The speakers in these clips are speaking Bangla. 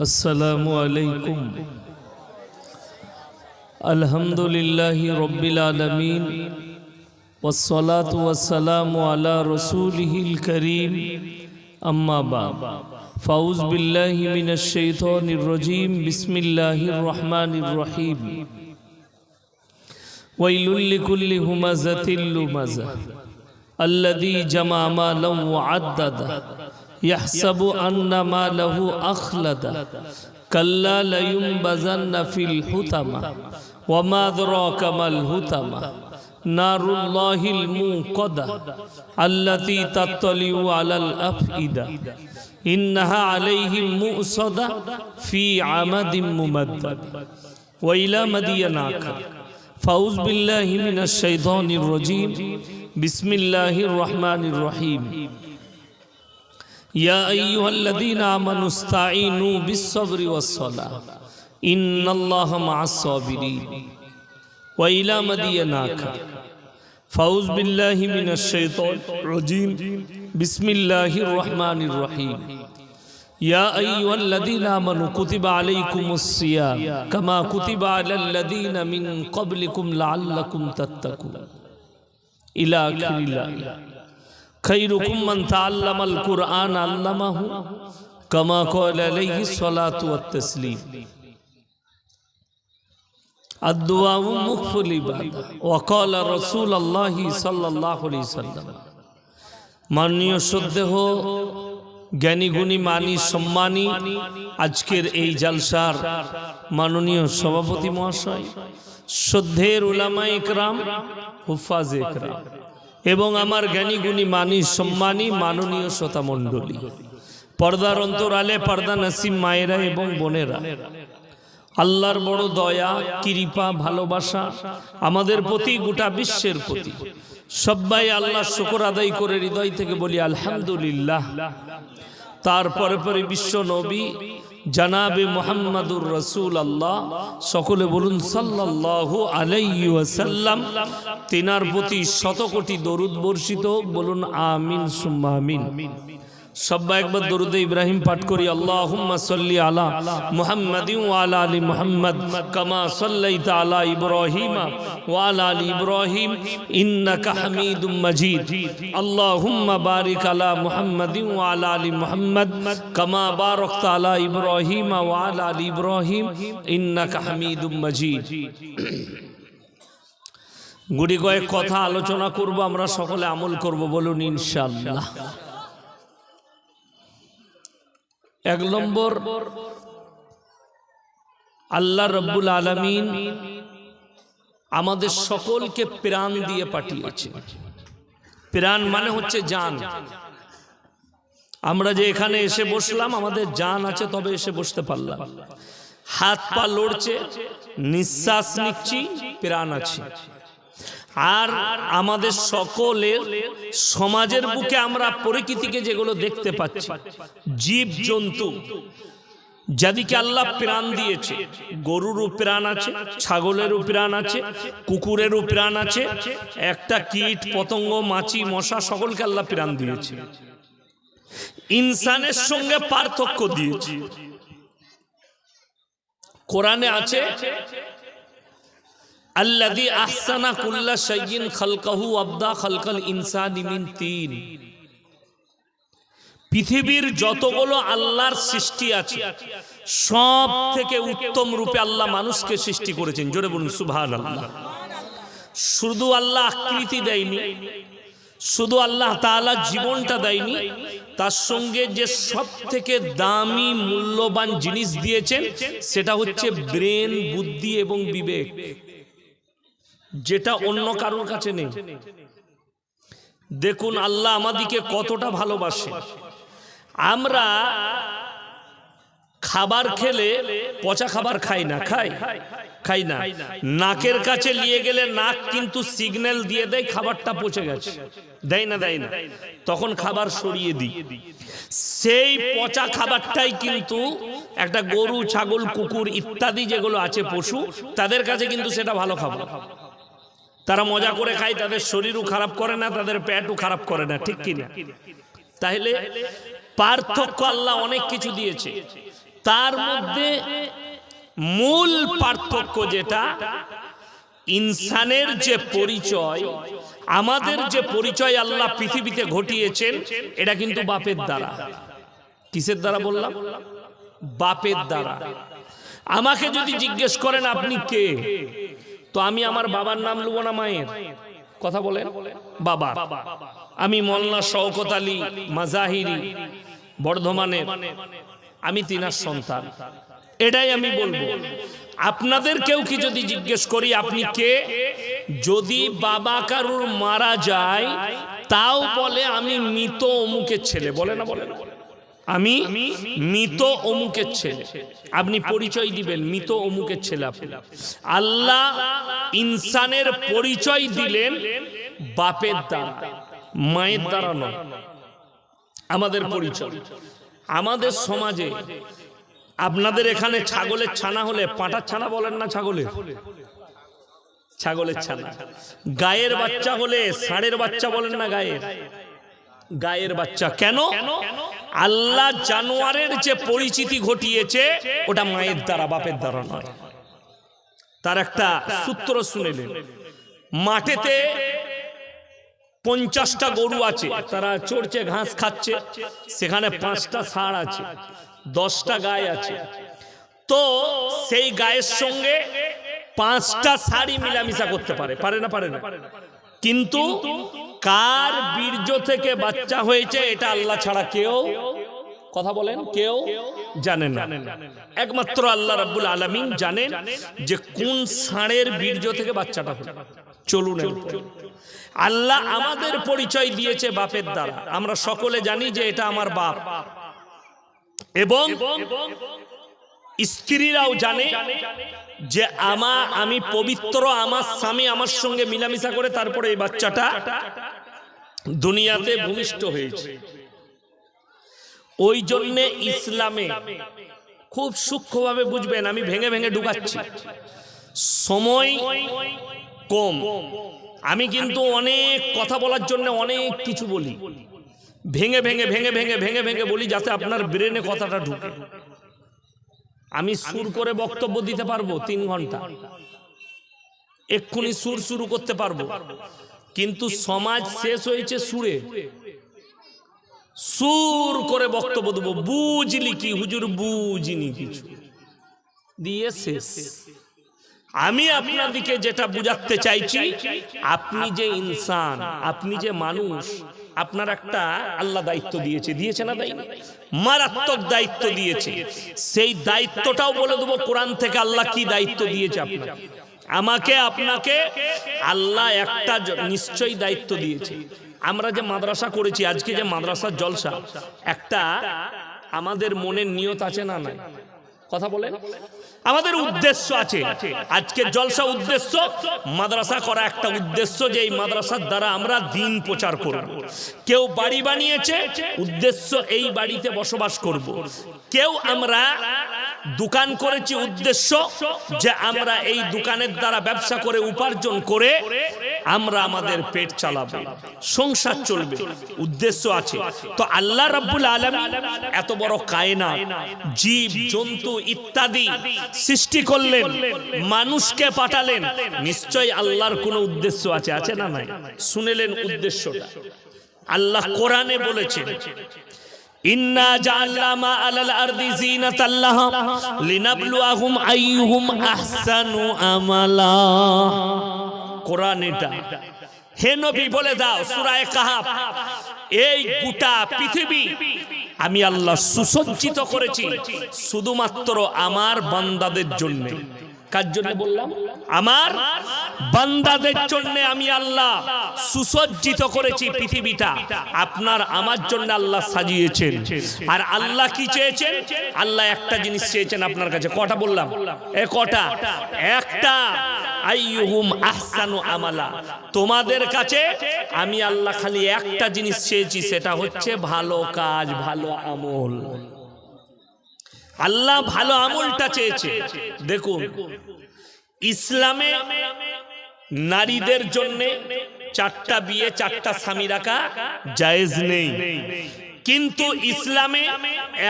अस्सलामु अलैकुम। अल्हम्दुलिल्लाहि रब्बिल आलमीन वस्सलातु वस्सलामु अला रसूलिहिल करीम अम्मा बाद। फ़ाऊज़ु बिल्लाहि मिनश शैतानिर रजीम। बिस्मिल्लाहिर रहमानिर रहीम। वैलुल लिकुल्लि हुमज़तिल लुमज़ह अल्लज़ी जमा मालन व अद्ददा यहसबु अन्ना मालहु अख़लदा कल्ला लयुनबज़न्ना फ़िल हुतमा वमा अदराका मल हुतमा नारुल्लाहिल मूक़दा अल्लती तत्तलिउ अलल अफ़इदा इन्नहा अलैहिम मुअसदा फ़ी अमदिम मुमद्दद व इला मदियना फ़ाऊज़ु बिल्लाहि मिनश शैतानिर रजीम। बिस्मिल्लाहिर रहमानिर रहीम। या अय्युहल्लज़ीना आमनु इस्तईनु बिस्सब्रि वस्सलाह इन्नल्लाहा मअस्साबिरीन व इला मदियना फ़ाऊज़ु बिल्लाहि मिनश शैतानिर रजीम। बिस्मिल्लाहिर रहमानिर रहीम। या अय्युहल्लज़ीना आमनु कुतिबा अलैकुमुस सियाम कमा कुतिबा अलल्लज़ीना मिन क़ब्लिकुम लअल्लकुम तत्तक़ून इला आखिरिल आया। खैरुकुम मन तअल्लमल कुरआन अल्लमहु कमा क़ाला अलैहि स्वलातु वत्तस्लीम। अद्दुआउ मुख़्फ़ुल इबादा व क़ाला रसूलुल्लाहि सल्लल्लाहु अलैहि वसल्लम। माननीय श्रद्धेय জ্ঞানী গুণী মানী সম্মানী আজকের এই জালসার মাননীয় সভাপতি মহাশয়, শ্রদ্ধেয় উলামায়ে ইকরাম, হুফাজে ইকরাম এবং আমার জ্ঞানী গুণী মানী সম্মানী মাননীয় শ্রোতা মণ্ডলী, পর্দার অন্তরালে পর্দা নসিব মায়েরা এবং বোনেরা, আল্লাহর বড় দয়া কৃপা ভালোবাসা আমাদের প্রতি, গোটা বিশ্বের প্রতি। সবাই আল্লাহ শুকর আদায় করে হৃদয় থেকে বলি আলহামদুলিল্লাহ। তারপরে পরে বিশ্ব নবী জনাবে মুহাম্মাদুর রাসূলুল্লাহ, সকলে বলুন সাল্লাল্লাহু আলাইহি ওয়াসাল্লাম। তিনার প্রতি শত কোটি দরুদ বর্ষিত, বলুন আমিন সুম্মা আমিন। সবাই একবার দরুদে ইব্রাহিম পাঠ করি। আল্লাহুম্মা সাল্লি আলা মুহাম্মাদিন ওয়া আলা আলি মুহাম্মাদ কামা সাল্লাইতা আলা ইব্রাহিম ওয়া আলা আলি ইব্রাহিম ইন্নাকা হামিদুম মাজিদ। আল্লাহুম্মা বারিক আলা মুহাম্মাদিন ওয়া আলা আলি মুহাম্মাদ কামা বারাকতা আলা ইব্রাহিম ওয়া আলা আলি ইব্রাহিম ইন্নাকা হামিদুম মাজিদ। গুটি কয়েক কথা আলোচনা করব, আমরা সকলে আমল করব, বলুন ইনশাআল্লাহ। এক নম্বর, আল্লাহ রব্বুল আলামিন আমাদের সকলকে প্রাণ দিয়ে পাঠিয়েছে। প্রাণ মানে হচ্ছে জান। আমরা যে এখানে এসে বসলাম, আমাদের জান আছে তবে এসে বসতে পারলাম। হাত পা লড়ছে, নিঃশ্বাস নিচ্ছি, প্রাণ আছে। আর আমাদের সকলের সমাজের বুকে আমরা প্রকৃতিকে যেগুলো দেখতে পাচ্ছি, জীব জন্তু যাদেরকে আল্লাহ প্রাণ দিয়েছে, গরুরও প্রাণ আছে, ছাগলেরও প্রাণ আছে, কুকুরেরও প্রাণ আছে, একটা কীট পতঙ্গ মাছি মশা সকলকে আল্লাহ প্রাণ দিয়েছে। ইনসানের সঙ্গে পার্থক্য দিয়েছে। কোরআনে আছে আল্লাযী আহসানা কুল্লা শাইইন খালকাহু আবদা খালকাল ইনসানি মিন তিন। পৃথিবীর যতগুলো আল্লাহর সৃষ্টি আছে সব থেকে উত্তম রূপে আল্লাহ মানুষকে সৃষ্টি করেছেন। জোরে বলুন সুবহানাল্লাহ। শুধু আল্লাহ আকৃতি দেয়নি, শুধু আল্লাহ তাআলা জীবনটা দেয়নি, তার সঙ্গে যে সব থেকে দামি মূল্যবান জিনিস দিয়েছেন সেটা হচ্ছে ব্রেন, বুদ্ধি এবং বিবেক, যেটা অন্য কারোর কাছে নেই। দেখুন আল্লাহ আমাদেরকে কতটা ভালোবাসে। আমরা খাবার খেলে পচা খাবার খাই না, খাই না। নাকের কাছে নিয়ে গেলে নাক কিন্তু সিগন্যাল দিয়ে দেয় খাবারটা পচে গেছে, দেয় না? তখন খাবার সরিয়ে দিই। সেই পচা খাবারটাই কিন্তু একটা গরু, ছাগল, কুকুর ইত্যাদি যেগুলো আছে পশু, তাদের কাছে কিন্তু সেটা ভালো খাবার। তারা মজা করে খায়, তাদের শরীরও খারাপ করে না, তাদের পেটও খারাপ করে না, ঠিক কিনা? তাহলে পার্থক্য আল্লাহ অনেক কিছু দিয়েছে। তার মধ্যে মূল পার্থক্য যেটা, ইনসানের যে পরিচয়, আমাদের যে পরিচয় আল্লাহ পৃথিবীতে ঘটিয়েছেন, এটা কিন্তু বাপের দ্বারা। কিসের দ্বারা বললাম? বাপের দ্বারা। আমাকে যদি জিজ্ঞেস করেন আপনি কে, তো আমি আমার বাবার নাম লুব না মায়ের? কথা বলেন। বাবা, আমি মোল্লা শওকত আলী মাজাহিরি বর্ধমানের, আমি তিনার সন্তান, এটাই আমি বলবো। আপনাদের কেউ কি যদি জিজ্ঞেস করি আপনি কে, যদি বাবা কারুর মারা যায় তাও বলে আমি মৃত অমুকের ছেলে, বলে না? বলে না? আমি মৃত অমুকের ছেলে। আপনি পরিচয় দিবেন মৃত অমুকের ছেলে। আল্লাহ ইনসানের পরিচয় দিলেন বাপের দ্বারা, মায়ের দ্বারা নয়। আমাদের পরিচয়, আমাদের সমাজে, আপনাদের এখানে ছাগলের ছানা হলে পাঁঠার ছানা বলেন না? ছাগলের ছানা। গায়ের বাচ্চা হলে ষাঁড়ের বাচ্চা বলেন না? গায়ের বাচ্চা। কেন? আল্লাহ জানোয়ারের যে পরিচিতি ঘটিয়েছে ওটা মায়ের দ্বারা, বাপের দ্বারা নয়। তার একটা সূত্র শুনেলেন। মাঠেতে 50টা গরু আছে, তারা চড়ছে, ঘাস খাচ্ছে, সেখানে 5টা ষাঁড় আছে, 10টা গায় আছে। তো সেই গায়ের সঙ্গে 5টা ষাঁড়ই মিলামিশা করতে পারে, পারে না? পারে না। কিন্তু কার বীর্য থেকে বাচ্চা হয়েছে এটা আল্লাহ ছাড়া কেউ, কথা বলেন, কেউ জানেন না। একমাত্র আল্লাহ রাব্বুল আলামিন জানেন যে কোন ষাঁড়ের বীর্য থেকে বাচ্চাটা হলো। চলুন, আল্লাহ আমাদের পরিচয় দিয়েছে বাপের দ্বারা। আমরা সকলে জানি যে এটা আমার বাপ, এবং স্ত্রীরাও জানে যে আমি পবিত্র, আমার স্বামী আমার সঙ্গে মিলামিশা করে তারপরে এই বাচ্চাটা দুনিয়াতে ভূমিষ্ঠ হয়েছে। ওই জন্যে ইসলামে খুব সূক্ষ্মভাবে বুঝবেন, আমি ভেঙে ভেঙে ঢুকাচ্ছি, সময় কম। আমি কিন্তু অনেক কথা বলার জন্য অনেক কিছু বলি, ভেঙে ভেঙে ভেঙে ভেঙে ভেঙে ভেঙে বলি, যাতে আপনার ব্রেনে কথাটা ঢুকে। আমি সুর করে বক্তব্য দিতে পারবো 3 ঘন্টা, এক্ষুনি সুর শুরু করতে পারবো, কিন্তু সমাজ শেষ হয়েছে সুরে। সুর করে বক্তব্য দেবো, বুঝলি কি হুজুর? বুঝিনি কিছু, দিয়ে শেষ। আমি আপনাদেরকে যেটা বুঝাতে চাইছি, আপনি যে ইনসান, আপনি যে মানুষ, আপনার একটা আল্লাহ দায়িত্ব দিয়েছে না? মারাত্মক দায়িত্ব দিয়েছে। সেই দায়িত্বটাও বলে দেবো কোরআন থেকে আল্লাহ কি দায়িত্ব দিয়েছে আপনাকে, আমাকে, আপনাকে। আল্লাহ একটা নিশ্চয়ই দায়িত্ব দিয়েছে। আমরা যে মাদ্রাসা করেছি, আজকে যে মাদ্রাসার জলসা, একটা আমাদের মনের নিয়ত আছে না? নাই? কথা বলেন। আমাদের উদ্দেশ্য আছে। আজকে জলসা উদ্দেশ্য, মাদ্রাসা করা একটা উদ্দেশ্য, যে এই মাদ্রাসার দ্বারা আমরা দ্বীন প্রচার করব। কেউ বাড়ি বানিয়েছে, উদ্দেশ্য এই বাড়িতে বসবাস করব। কেউ আমরা দোকান করেছি, উদ্দেশ্য যে আমরা এই দোকানের দ্বারা ব্যবসা করে উপার্জন করে আমরা আমাদের পেট চালাবো, সংসার চলবে, উদ্দেশ্য আছে। তো আল্লাহ রাব্বুল আলামিন এত বড় কায়নাত, জীব জন্তু ইত্যাদি সৃষ্টি করলেন, মানুষকে পাঠালেন, নিশ্চয়ই আল্লাহর কোনো উদ্দেশ্য আছে, আছে না? নাই? শুনেলেন উদ্দেশ্যটা? আল্লাহ কোরআনে বলেছেন, ইন্না জাআলনা মা আলাল আরদি যিনাতাল লাহা লিনাবলুয়াহুম আইয়ুহুম আহসানু আমালা। কোরআন এটা। হে নবী বলে দাও, সূরা কাহাফ, এই গোটা পৃথিবী আমি আল্লাহ সুসজ্জিত করেছি শুধুমাত্র আমার বান্দাদের জন্য। কার জন্য বললাম? আমার বান্দাদের জন্য আমি আল্লাহ সুসজ্জিত করেছি পৃথিবীটা। আপনার আমার জন্য আল্লাহ সাজিয়েছেন। আর আল্লাহ কি চেয়েছেন? আল্লাহ একটা জিনিস চেয়েছেন আপনার কাছে। কটা বললাম? কটা? একটা, আইয়ুহুম আহসানু আমালা। তোমাদের কাছে আমি আল্লাহ খালি একটা জিনিস চেয়েছি, সেটা হচ্ছে ভালো কাজ, ভালো আমল। আল্লাহ ভালো আমলটা চেয়েছে। দেখুন, ইসলামে নারীদের জন্য 4টা বিয়ে 4টা স্বামী রাখা জায়েজ নেই, কিন্তু ইসলামে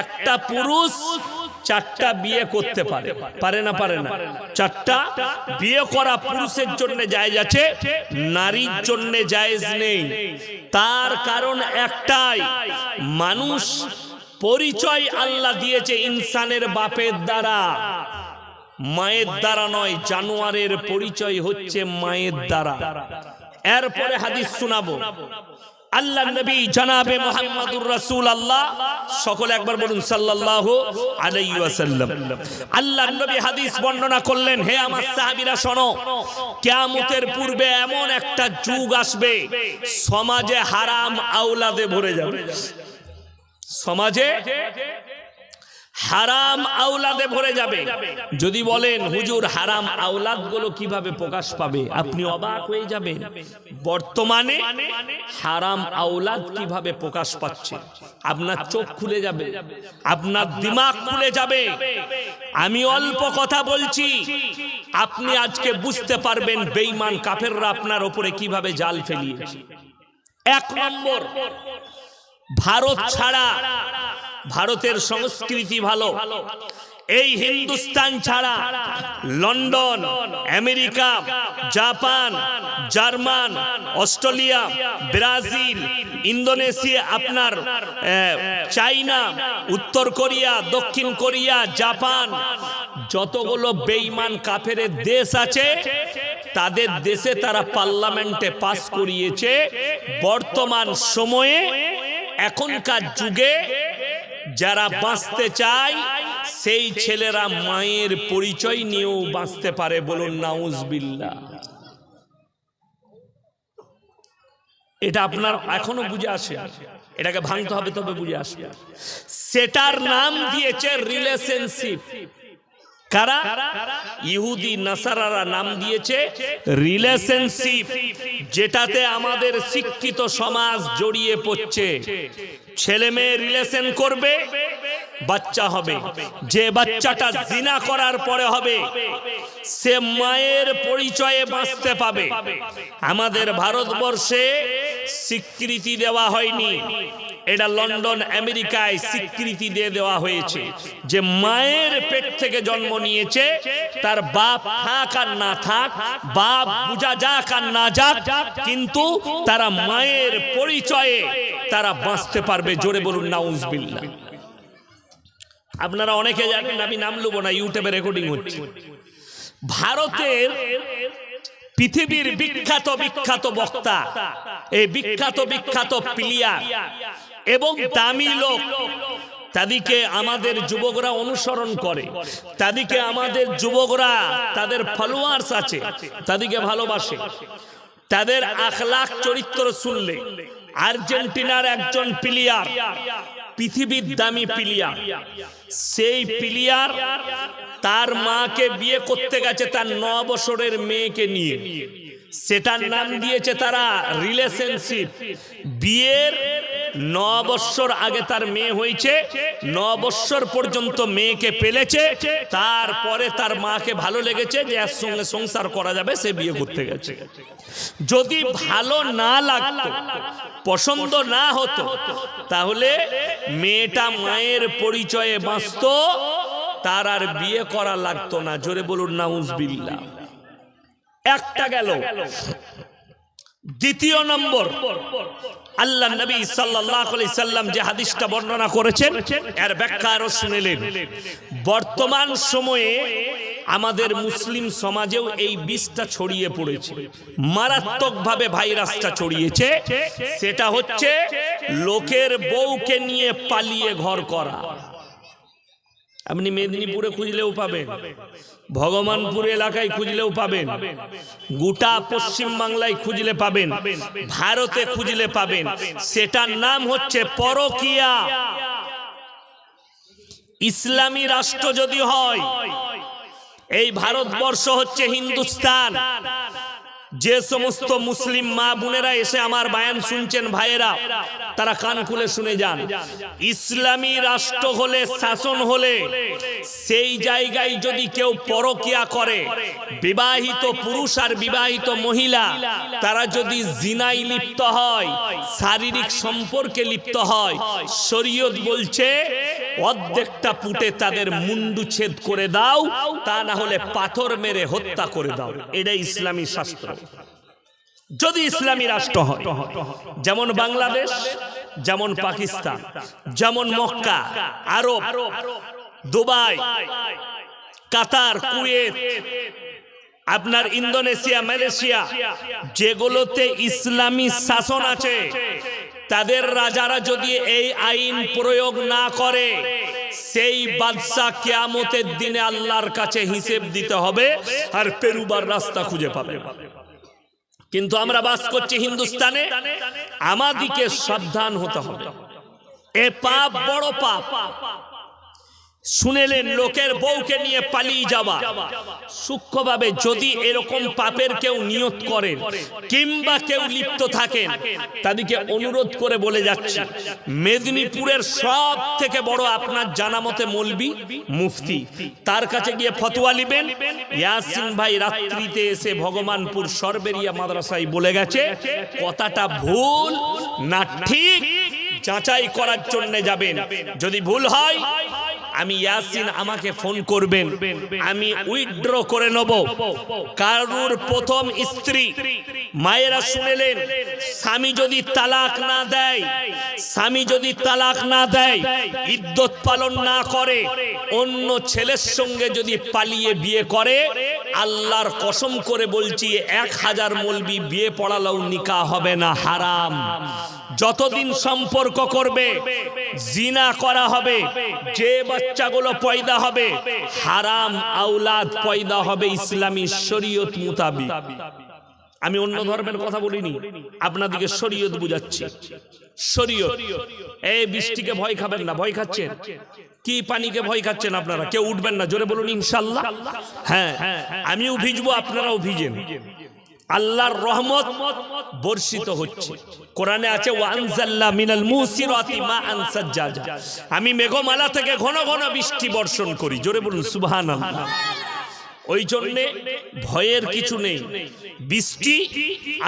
একটা পুরুষ চারটা বিয়ে করতে পারে, পারে না? পারে না। চারটা বিয়ে করা পুরুষের জন্য জায়েজ আছে, নারীর জন্য জায়েজ নেই। তার কারণ একটাই, মানুষ পরিচয় আল্লাহ দিয়েছে ইনসানের বাপের দ্বারা, মায়ের দ্বারা নয়। জানোয়ারের পরিচয় হচ্ছে মায়ের দ্বারা। এরপরে হাদিস শোনাবো। আল্লাহ নবী জনাবে মুহাম্মদুর রাসূলুল্লাহ, সকলে একবার বলুন সাল্লাল্লাহু আলাইহি ওয়াসাল্লাম। আল্লাহ নবী হাদিস বর্ণনা করলেন, হে আমার সাহাবীরা শোনো, কিয়ামতের পূর্বে এমন একটা যুগ আসবে, সমাজে হারাম আওলাদে ভরে যাবে। সমাজে হারাম আওলাদে ভরে যাবে। যদি বলেন হুজুর হারাম আওলাদ গুলো কিভাবে প্রকাশ পাবে, আপনি অবাক হয়ে যাবেন। বর্তমানে হারাম আওলাদ কিভাবে প্রকাশ পাচ্ছে, আপনার চোখ খুলে যাবে, আপনার দিমাগ খুলে যাবে। আমি অল্প কথা বলছি, আপনি আজকে বুঝতে পারবেন বেঈমান কাফেররা আপনার উপরে কিভাবে জাল ফেলিয়েছে। এক নম্বর, ভারত ছাড়া, ভারতের সংস্কৃতি ভালো, এই হিন্দুস্তান ছাড়া London, America, Japan, German, Australia, Brazil, Indonesia, আপনার চাইনা, উত্তর কোরিয়া, দক্ষিণ কোরিয়া, জাপান, যতগুলো বেঈমান কাফেরের দেশ আছে, তাদের দেশে তারা পার্লামেন্টে পাস করিয়েছে বর্তমান সময়ে, এখনকার যুগে যারা বাঁচতে চায় সেই ছেলেরা মায়ের পরিচয় নিয়েও বাঁচতে পারে। বলুন নাউজুবিল্লাহ। এটা আপনার এখনো বুঝে আসে, এটাকে ভাঙতে হবে তবে বুঝে আসবে। সেটার নাম দিয়েছে রিলেশনশিপ। কারা? ইহুদি নাসারারা নাম দিয়েছে রিলেশনশিপ, যেটাতে আমাদের শিক্ষিত সমাজ জড়িয়ে পড়ছে। ছেলে মেয়ে রিলেশন করবে, বাচ্চা হবে। যে বাচ্চাটা জিনা করার পরে হবে, সে মায়ের পরিচয়ে বাঁচতে পাবে। আমাদের ভারতবর্ষে স্বীকৃতি দেওয়া হয়নি, এটা লন্ডন, আমেরিকায় স্বীকৃতি দিয়ে দেওয়া হয়েছে যে মায়ের পেট থেকে জন্ম নিয়েছে, তার বাপ থাক আর না থাক, বাপ বুঝা যাক আর না যাক, কিন্তু তারা মায়ের পরিচয়ে তারা বাঁচতে পারবে। জোরে বলুন নাউজুবিল্লাহ। আপনারা অনেকে জানেন, আমি নাম লব না, ইউটিউবে রেকর্ডিং হচ্ছে। ভারতের পৃথিবীর বিখ্যাত বিখ্যাত বক্তা, এই বিখ্যাত বিখ্যাত প্লেয়ার এবং দামি লোক, তাদেরকে আমাদের যুবকরা অনুসরণ করে, তাদেরকে আমাদের যুবকরা, তাদের ফলোয়ার্স আছে, তাদেরকে ভালোবাসে। তাদের আখলাক চরিত্র শুনলে, আর্জেন্টিনার একজন প্লেয়ার, পৃথিবীর দামি প্লেয়ার, সেই প্লেয়ার তার মাকে বিয়ে করতে গেছে তার 9 বছরের মেয়েকে নিয়ে। সেটার নাম দিয়েছে তারা রিলেশনশিপ। বিয়ের 9 বছর আগে তার মেয়ে হয়েছে, 9 বছর পর্যন্ত মেয়েকে পেলেছে, তারপরে তার মাকে ভালো লেগেছে যে এর সঙ্গে সংসার করা যাবে, সে বিয়ে করতে গেছে। যদি ভালো না লাগতো, পছন্দ না হতো, তাহলে মেয়েটা মায়ের পরিচয়ে বাঁচতো, তার আর বিয়ে করা লাগতো না। জোরে বলুন নাউজুবিল্লাহ। একটা গেল। দ্বিতীয় নম্বর, আল্লাহ নবী সাল্লাল্লাহু আলাইহি সাল্লাম যে হাদিসটা বর্ণনা করেছেন, এর ব্যাখ্যা আরো শুনলেন। বর্তমান সময়ে আমাদের মুসলিম সমাজেও এই বিষটা ছড়িয়ে পড়েছে, মারাত্মকভাবে ভাইরাসটা ছড়িয়েছে। সেটা হচ্ছে লোকের বউকে নিয়ে পালিয়ে ঘর করা। আপনি মেদিনীপুরে খুঁজলেও পাবেন, ভগবানপুর এলাকায় খুঁজলেও পাবেন, গোটা পশ্চিম বাংলায় খুঁজলে পাবেন, ভারতে খুঁজলে পাবেন। সেটার নাম হচ্ছে পরকিয়া। ইসলামী রাষ্ট্র যদি হয়, এই ভারতবর্ষ হচ্ছে হিন্দুস্তান, যে সমস্ত মুসলিম মা বোনেরা এসে আমার বায়ান শুনছেন, ভাইয়েরা, তারা কান খুলে শুনে যান। ইসলামী রাষ্ট্র হলে, শাসন হলে, সেই জায়গায় যদি কেউ পরকিয়া করে, বিবাহিত পুরুষ আর বিবাহিত মহিলা তারা যদি জিনায় লিপ্ত হয়, শারীরিক সম্পর্কে লিপ্ত হয়, শরীয়ত বলছে অর্ধেকটা পুঁতে তাদের মুন্ডু ছেদ করে দাও, তা না হলে পাথর মেরে হত্যা করে দাও। এটা ইসলামী শাস্ত্র। যদি ইসলামী রাষ্ট্র হয়, যেমন বাংলাদেশ, যেমন পাকিস্তান, যেমন মক্কা, আরব, দুবাই, কাতার, কুয়েত, আপনার ইন্দোনেশিয়া, মালয়েশিয়া, যেগুলোতে ইসলামী শাসন আছে, তাদের রাজারা যদি এই আইন প্রয়োগ না করে, সেই বাদশা কিয়ামতের দিনে আল্লাহর কাছে হিসেব দিতে হবে আর পেরুবার রাস্তা খুঁজে পাবে। কিন্তু আমরা বাস করছি হিন্দুস্তানে, আমাদিকে সাবধান হতে হবে। এ পাপ, বড় পাপ। শুনেলেন লোকের বউকে নিয়ে পালিয়ে যাওয়া, সূক্ষ্মভাবে যদি এরকম পাপের কেউ নিয়ত করেন কিংবা কেউ লিপ্ত থাকেন, তাদেরকে অনুরোধ করে বলে যাচ্ছে, মেদিনীপুরের সব থেকে বড় আপনার জানা মতে মৌলবি মুফতি, তার কাছে গিয়ে ফতোয়া নিবেন। ইয়াসিন ভাই রাত্রিতে এসে ভগবানপুর সরবেরিয়া মাদ্রাসায় বলে গেছে, কথাটা ভুল না ঠিক যাচাই করার জন্য যাবেন। যদি ভুল হয় আমি ইয়াসিন, আমাকে ফোন করবেন, আমি উইথড্র করে নেব। কারুর প্রথম স্ত্রী, মায়েরা শুনেলেন, স্বামী যদি তালাক না দেয়, স্বামী যদি তালাক না দেয়, ইদ্যত পালন না করে, অন্য ছেলের সঙ্গে যদি পালিয়ে বিয়ে করে, আল্লাহর কসম করে বলছি 1000 মৌলবি বিয়ে পড়ালেও নিকাহ হবে না, হারাম। যতদিন সম্পর্ক করবে জিনা করা হবে, যে বাচ্চাগুলো পয়দা হবে হারাম আওলাদ পয়দা হবে ইসলামী শরীয়ত মোতাবেক। আমি অন্য ধর্মের কথা বলিনি, আপনাদেরকে শরীয়ত বুঝাচ্ছি। শরীয়ত। এই বৃষ্টিকে ভয় খাবেন না। ভয় খাচ্ছেন কি? পানিকে ভয় খাচ্ছেন আপনারা? কেউ উঠবেন না, জোরে বলুন ইনশাআল্লাহ। হ্যাঁ, আমিও ভিজবো, আপনারাও ভিজেন। আল্লাহর রহমত বর্ষিত হচ্ছে। কোরআনে আছে, ওয়ানজাল্লা মিনাল মুসিরাতি মাআন সাজ্জাজা, আমি মেঘমালা থেকে ঘন ঘন বৃষ্টি বর্ষণ করি। জোরে বলুন সুবহানাল্লাহ। ওই জন্যে ভয়ের কিছু নেই, বৃষ্টি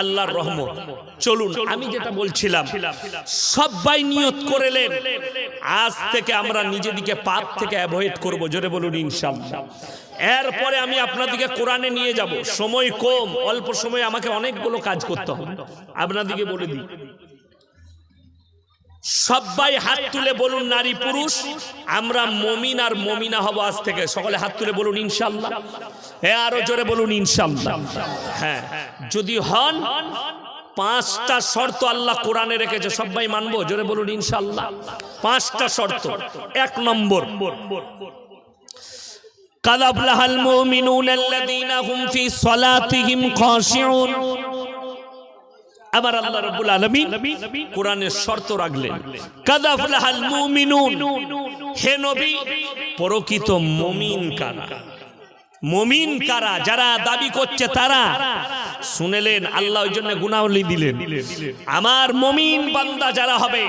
আল্লাহর রহমত। চলুন, আমি যেটা বলছিলাম, সবাই নিয়ত করেলেন আজ থেকে আমরা নিজেদিকে পাপ থেকে অ্যাভয়েড করব। জোরে বলুন ইনশাআল্লাহ। এরপরে আমি আপনাদেরকে কোরআনে নিয়ে যাব। সময় কম, অল্প সময় আমাকে অনেকগুলো কাজ করতে হবে। আপনাদেরকে বলে দিই, সবাই হাত তুলে বলুন, নারী পুরুষ আমরা মুমিন আর মুমিনা হব আজ থেকে। সকলে হাত তুলে বলুন ইনশাআল্লাহ। আরো জোরে বলুন ইনশাআল্লাহ। হ্যাঁ, যদি হন 5টা শর্ত আল্লাহ কোরআনে রেখেছে, সবাই মানবো। জোরে বলুন ইনশাআল্লাহ। 5টা শর্ত। 1 নম্বর, কাদ আফলাহাল মুমিনুনাল্লাযীনা হুম ফি সালাতিহিম খাশিউন। আমার আল্লাহ রাব্বুল আলামিন কোরআনের শর্ত রাখলেন, কাদ আফলাহাল মুমিনুন। হে নবী, প্রকৃত মুমিন কারা? মুমিন কারা? যারা দাবি করছে তারা। শুনেলেন, আল্লাহ ওই জন্য গুনাহলি দিলেন। আমার মুমিন বান্দা যারা হবে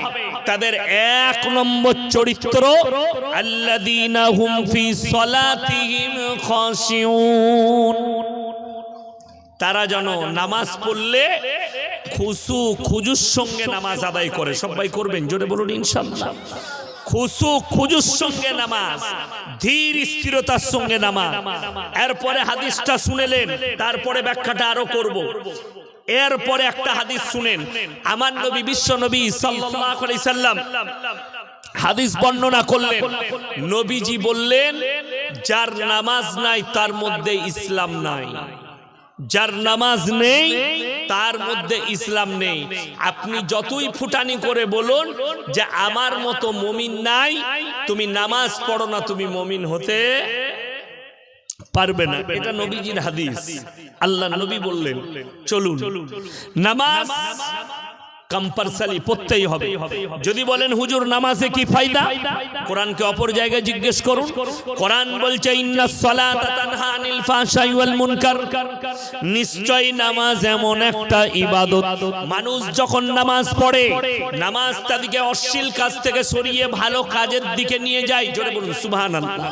তাদের 1 নম্বর চরিত্র, আল্লাযীনা হুম ফি সালাতিহিম খাশিউন। তারা যেন নামাজ পড়লে খুশু খুজুর সঙ্গে নামাজ আদায় করে। সবাই করবেন, জোরে বলুন ইনশাআল্লাহ। খুশু খুজুর সঙ্গে নামাজ, ধীর স্থিরতার সঙ্গে নামাজ। এরপরে হাদিসটা শুনেলেন, তারপরে ব্যাখ্যাটা আরো করব। এরপরে একটা হাদিস শুনেন, আমার নবী বিশ্ব নবী সাল্লাল্লাহু আলাইহি সাল্লাম হাদিস বর্ণনা করলেন। নবীজি বললেন, যার নামাজ নাই তার মধ্যে ইসলাম নাই। যার নামাজ নেই তার মধ্যে ইসলাম নেই। আপনি যতই ফুটানি করে বলুন যে আমার মতো মুমিন নাই, তুমি নামাজ পড়ো না, তুমি মুমিন হতে পারবে না। এটা নবীজির হাদিস, আল্লাহ নবী বললেন। চলুন, নামাজ কম্পালসারি পড়তেই হবে। যদি বলেন হুজুর নামাজে কি ফায়দা, কোরআনকে অপর জায়গায় জিজ্ঞেস করুন। কোরআন বলছে, ইন্নাস সালাতা তানহা আনিল ফাহশাই ওয়াল মুনকার। নিশ্চয়ই নামাজ এমন একটা ইবাদত, মানুষ যখন নামাজ পড়ে, নামাজ তাদেরকে অশ্লীল কাজ থেকে সরিয়ে ভালো কাজের দিকে নিয়ে যায়। জোরে বলুন সুবহানাল্লাহ।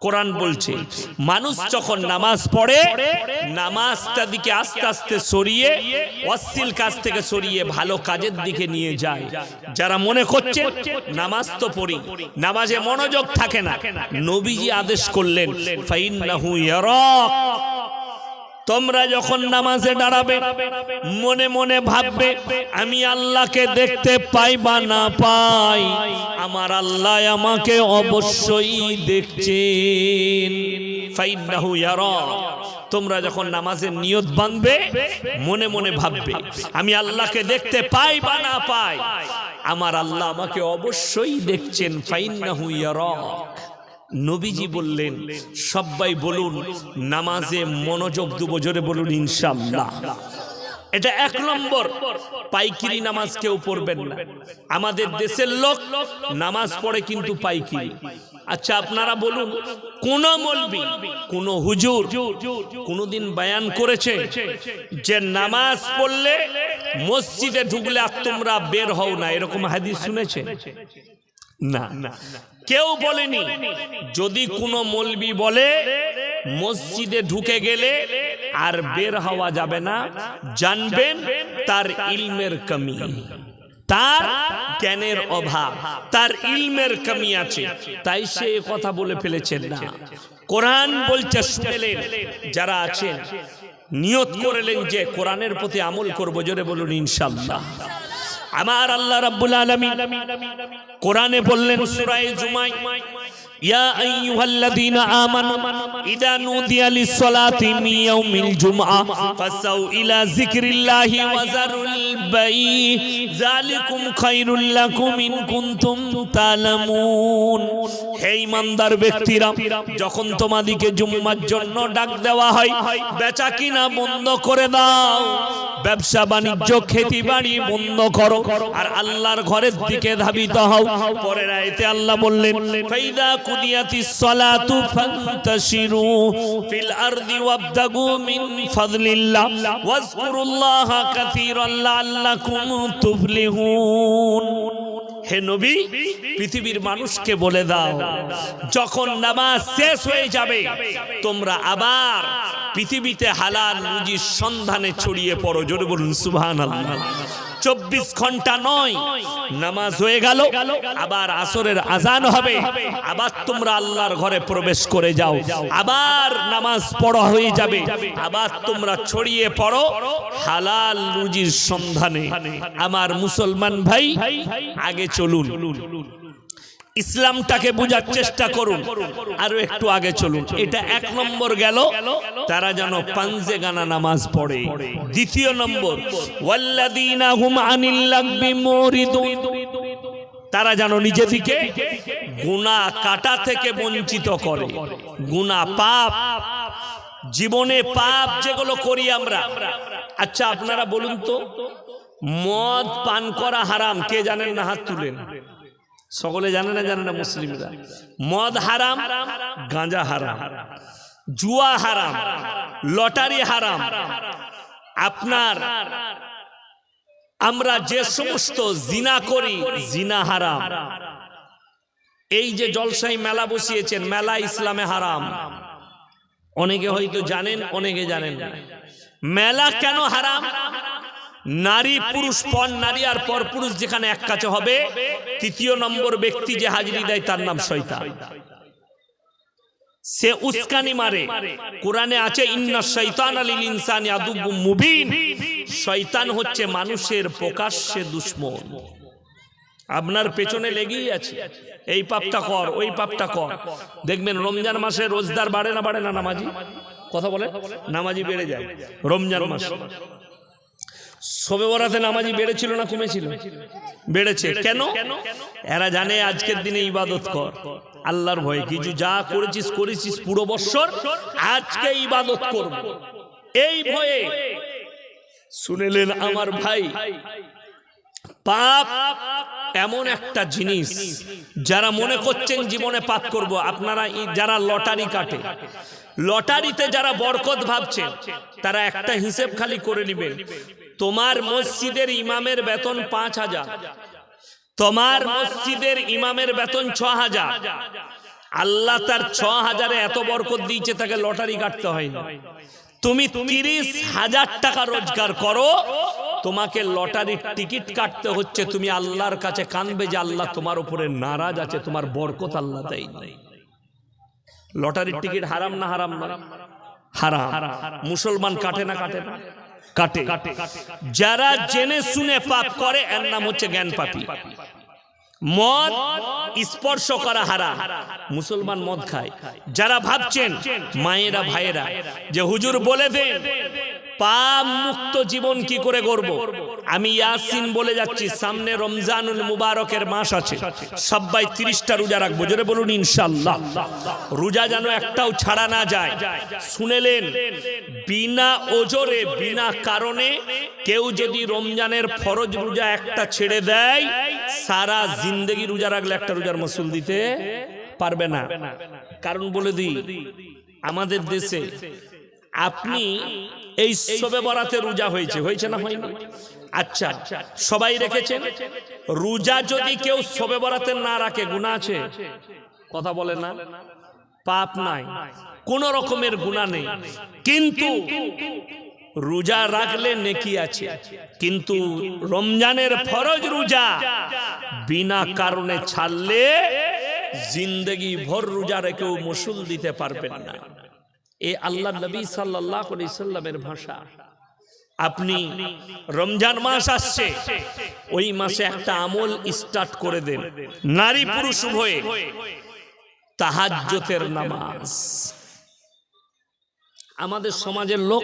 কোরআন বলছে মানুষ যখন নামাজ পড়ে নামাজটা দিকে আস্তে আস্তে সরিয়ে অশ্লীল কাজ থেকে সরিয়ে ভালো কাজের দিকে নিয়ে যায়। যারা মনে করছে নামাজ তো পড়ি, নামাজে মনোযোগ থাকে না, নবীজি আদেশ করলেন ফাইন্নাহু ইয়ারাক, তোমরা যখন নামাজে দাঁড়াবে মনে মনে ভাববে আমি আল্লাহকে দেখতে পাই বা না পাই, আমার আল্লাহ আমাকে অবশ্যই দেখছেন। ফাইন্নাহু ইয়ারাক, তোমরা যখন নামাজের নিয়ত বাঁধবে মনে মনে ভাববে আমি আল্লাহকে দেখতে পাই বা না পাই, আমার আল্লাহ আমাকে অবশ্যই দেখছেন। ফাইন্নাহু ইয়ারাক। নবীজি বললেন সবাই বলুন নামাজে মনোযোগ দেব, জোরে বলুন ইনশাআল্লাহ। এটা এক নম্বর। পাইকিরি নামাজ কেউ পড়বেন না। আমাদের দেশের লোক নামাজ পড়ে কিন্তু পাইকিরি। আচ্ছা আপনারা বলুন কোন মৌলবি কোন হুজুর কোনদিন বয়ান করেছে যে নামাজ পড়লে মসজিদে ঢুকলে আর তোমরা বের হও না, এরকম হাদিস শুনেছে? না, কেউ বলেনি। যদি কোনো মৌলবি বলে মসজিদে ঢুকে গেলে আর বের হওয়া যাবে না, জানবেন তার ইলমের কমি, তার জ্ঞানের অভাব, তার ইলমের কমি আছে, তাই সে কথা বলে ফেলেছেন। না, কোরআন বলছে শুনলেন, যারা আছেন নিয়ত করলেন যে কোরআনের প্রতি আমল করব, জোরে বলুন ইনশাআল্লাহ। আমার আল্লাহ রাব্বুল আলামিন কোরআনে বললেন সূরা জুমায়, ইয়া আইয়ুহাল্লাযীনা আমানু ইযা নুদিয়া লিস-সালাতি মিন ইয়াউমিল জুমআহ ফাসাউ ইলা যিকরিল্লাহি ওয়া যারুল বাই যালিকুম খায়রুল লাকুম ইন কুনতুম তা'লামুন। হে ঈমানদার ব্যক্তিরা, যখন তোমাদিকে জুম্মার জন্য ডাক দেওয়া হয় বেচা কিনা বন্ধ করে দাও, ব্যবসা বাণিজ্য খেতি বাড়ি বন্ধ করো আর আল্লাহর ঘরের দিকে ধাবিত হও। পরের আয়াতে আল্লাহ বললেন ফাইদা কুদিয়াতিস সালাতু ফান্তাশিরু ফিল আরদি ওয়াবতাগু মিন ফাদলিল্লাহ ওয়াজকুরুল্লাহা কাসীরান লাআল্লাকুম তুফলিহুন। হে নবী, পৃথিবীর মানুষকে বলে দাও যখন নামাজ শেষ হয়ে যাবে তোমরা আবার পৃথিবীতে হালাল রুজির সন্ধানে ছড়িয়ে পড়ো, জোরে বলুন সুবহানাল্লাহ। 24 ঘন্টা নয়, নামাজ হয়ে গেল আবার আসরের আজান হবে, আবার তোমরা আল্লাহর ঘরে প্রবেশ করে যাও, আবার নামাজ পড়া হয়ে যাবে, আবার তোমরা ছড়িয়ে পড়ো হালাল রুজির সন্ধানে। আমার মুসলমান ভাই, আগে চলুন, ইসলামটাকে বোঝার চেষ্টা করুন, আরো একটু আগে চলুন। এটা এক নম্বর গেল, তারা যেন পাঞ্জে গানা নামাজ পড়ে। দ্বিতীয় নম্বর, ওয়াল্লাযীনা হুম আনিল লাগবি মুরিদুন, তারা যেন নিজেদিকে গুনাহ কাটা থেকে বঞ্চিত করে। গুনাহ পাপ, জীবনে পাপ যেগুলো করি আমরা। আচ্ছা আপনারা বলুন তো, মদ পান করা হারাম, কে জানেন না? হাত তুলেন। সকলে জানে না? জানে না মুসলিমরা? মদ হারাম, গাঁজা হারাম, জুয়া হারাম, লটারি হারাম। আপনার আমরা যে সমস্ত জিনা করি, জিনা হারাম। এই যে জলসাই মেলা বসিয়েছেন, মেলা ইসলামে হারাম। অনেকে হয়তো জানেন, অনেকে জানেন না। মেলা কেন হারাম? নারী পুরুষ, পর নারী আর পর পুরুষ যেখানে এক কাছে হবে, তৃতীয় নম্বর ব্যক্তি যে হাজিরি দেয় তার নাম শয়তান। সে উস্কানি মারে। কোরআনে আছে ইন্নাশ শাইতানা লিল ইনসানি আদুউম মুবিন, শয়তান হচ্ছে মানুষের প্রকাশ্যে দুশমন। আপনার পেছনে লেগেই আছে, এই পাপটা কর, ওই পাপটা কর। দেখবেন রমজান মাসে রোজদার বাড়ে না বাড়ে না? নামাজি কথা বলে, নামাজি বেড়ে যায় রমজান মাসে। শবে বরাতে নামাজি বেড়েছিল না কমেছিল? বেড়েছে। কেন? এরা জানে আজকের দিনে ইবাদত কর, আল্লাহর ভয়ে। কিছু যা করেছিস করেছিস পুরো বছর, আজকে ইবাদত করব এই ভয়ে। শুনেলেন আমার ভাই, পাপ এমন একটা জিনিস, যারা মনে করছেন জীবনে পাপ করব, আপনারা যারা লটারি কাটে, লটারিতে যারা বরকত ভাবছেন, তারা একটা হিসেব খালি করে নেবেন। তোমার মসজিদের ইমামের বেতন 5000, তোমার মসজিদের ইমামের বেতন 6000, আল্লাহ তার 6000-এ এত বরকত দিয়েছে, তাকে লটারি কাটতে হয় না। তুমি 30,000 টাকা রোজগার করো, তোমাকে লটারির টিকিট কাটতে হচ্ছে। তুমি আল্লাহর কাছে কাঁদবে যে আল্লাহ তোমার উপরে নারাজ আছে, তোমার বরকত আল্লাহ দেয় নাই। লটারির টিকিট হারাম না হারাম না? হারাম। মুসলমান কাটে না কাটে না? কাটে। যারা জেনে শুনে পাপ করে এর নাম হচ্ছে জ্ঞান পাপী। মদ স্পর্শ করা হারাম, মুসলমান মদ খায়। যারা ভাবছেন মায়েরা ভাইয়েরা যে হুজুর বলে দেন পাপ মুক্ত জীবন কি করে করব, আমি ইয়াসিন বলে যাচ্ছি, সামনে রমজানুল মুবারকের মাস আছে, সবাই 30টা রোজা রাখবো। জোরে বলুন ইনশাআল্লাহ। রোজা যেন একটাও ছাড়া না যায়। শুনেলেন, বিনা ওজরে বিনা কারণে কেউ যদি রমজানের ফরজ রোজা একটা ছেড়ে দেয়, সারা জিন্দেগি রোজা রাখলে একটা রোজার মাসুল দিতে পারবে না। কারণ বলে দিই, আমাদের দেশে আপনি এই শবে বরাতে রোজা হয়েছে না হয়নি? আচ্ছা, সবাই রেখেছেন। রোজা যদি কেউ শবে বরাতে না রাখে গুনাহ আছে? কথা বলে না? পাপ নাই, কোন রকমের গুনাহ নেই, কিন্তু রোজা রাখলে নেকি আছে। কিন্তু রমজানের ফরজ রোজা বিনা কারণে ছাড়লে জিন্দেগি ভর রোজা রেখেও মাসুল দিতে পারবেন না। এ আল্লাহ নবী সাল্লাল্লাহু আলাইহি সাল্লামের ভাষা। আপনি রমজান মাস আসছে, ওই মাসে একটা আমল স্টার্ট করে দেন, নারী পুরুষ উভয়ে তাহাজ্জুদের নামাজ। আমাদের সমাজের লোক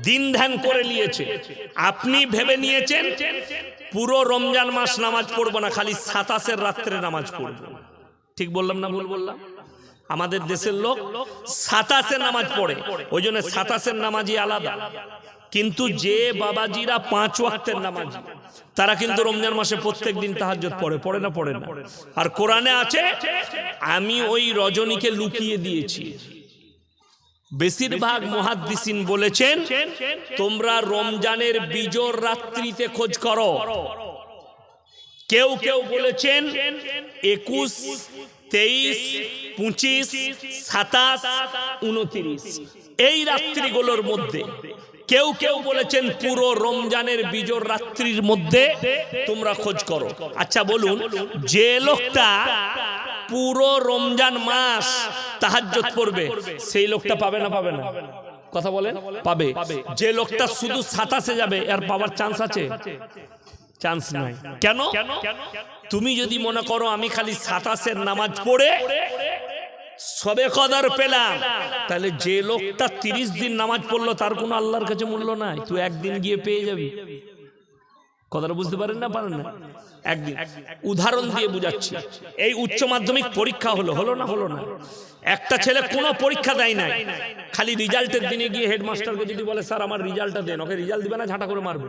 দিন ধ্যান করে নিয়েছে, আপনি ভেবে নিয়েছেন পুরো রমজান মাস নামাজ পড়বো না, খালি 27-এর রাত্রে নামাজ পড়বো। ঠিক বললাম না ভুল বললাম? আমাদের দেশের লোক 27-এ নামাজ পড়ে, ওই জন্য 27-এর নামাজি আলাদা। কিন্তু যে বাবাজিরা 5 ওয়াক্তের নামাজি, তারা কিন্তু রমজান মাসে প্রত্যেক দিন তাহাজ্জুদ পড়ে না? পড়ে না। আর কোরআনে আছে, আমি ওই রজনীকে লুকিয়ে দিয়েছি। বেশিরভাগ মুহাদ্দিসিন বলেছেন, তোমরা রমজানের বিজোর রাত্রিতে খোঁজ করো। কেউ কেউ বলেছেন 21, 23, 25, 27, 29 এই রাত্রিগুলোর মধ্যে। কেউ কেউ বলেছেন পুরো রমজানের বিজোর রাত্রির মধ্যে তোমরা খোঁজ করো। আচ্ছা বলুন, যে লোকটা পুরো রমজান মাস তাহাজ্জুদ পড়বে, সেই লোকটা পাবে না পাবে না? কথা বলেন, পাবে। যে লোকটা শুধু 27-এ যাবে, এর পাওয়ার চান্স আছে? চান্স নাই। কেন? তুমি যদি মনে করো আমি খালি 27-এর নামাজ পড়ে সবে কদর পেলাম, তাহলে যে লোকটা 30 দিন নামাজ পড়লো তার কোনো আল্লাহর কাছে মূল্য নাই। তুই একদিন গিয়ে পেয়ে যাবি। কথাটা বুঝতে পারেন না? পারেন না? একদিন উদাহরণ দিয়ে বুঝাচ্ছি। এই উচ্চ মাধ্যমিক পরীক্ষা হলো না? একটা ছেলে কোনো পরীক্ষা দেয় নাই, খালি রেজাল্টের দিনে গিয়ে হেডমাস্টারকে যদি বলে স্যার আমার রেজাল্টটা দেন, ওকে রেজাল্ট দিবে না, ঝাঁটা করে মারবে।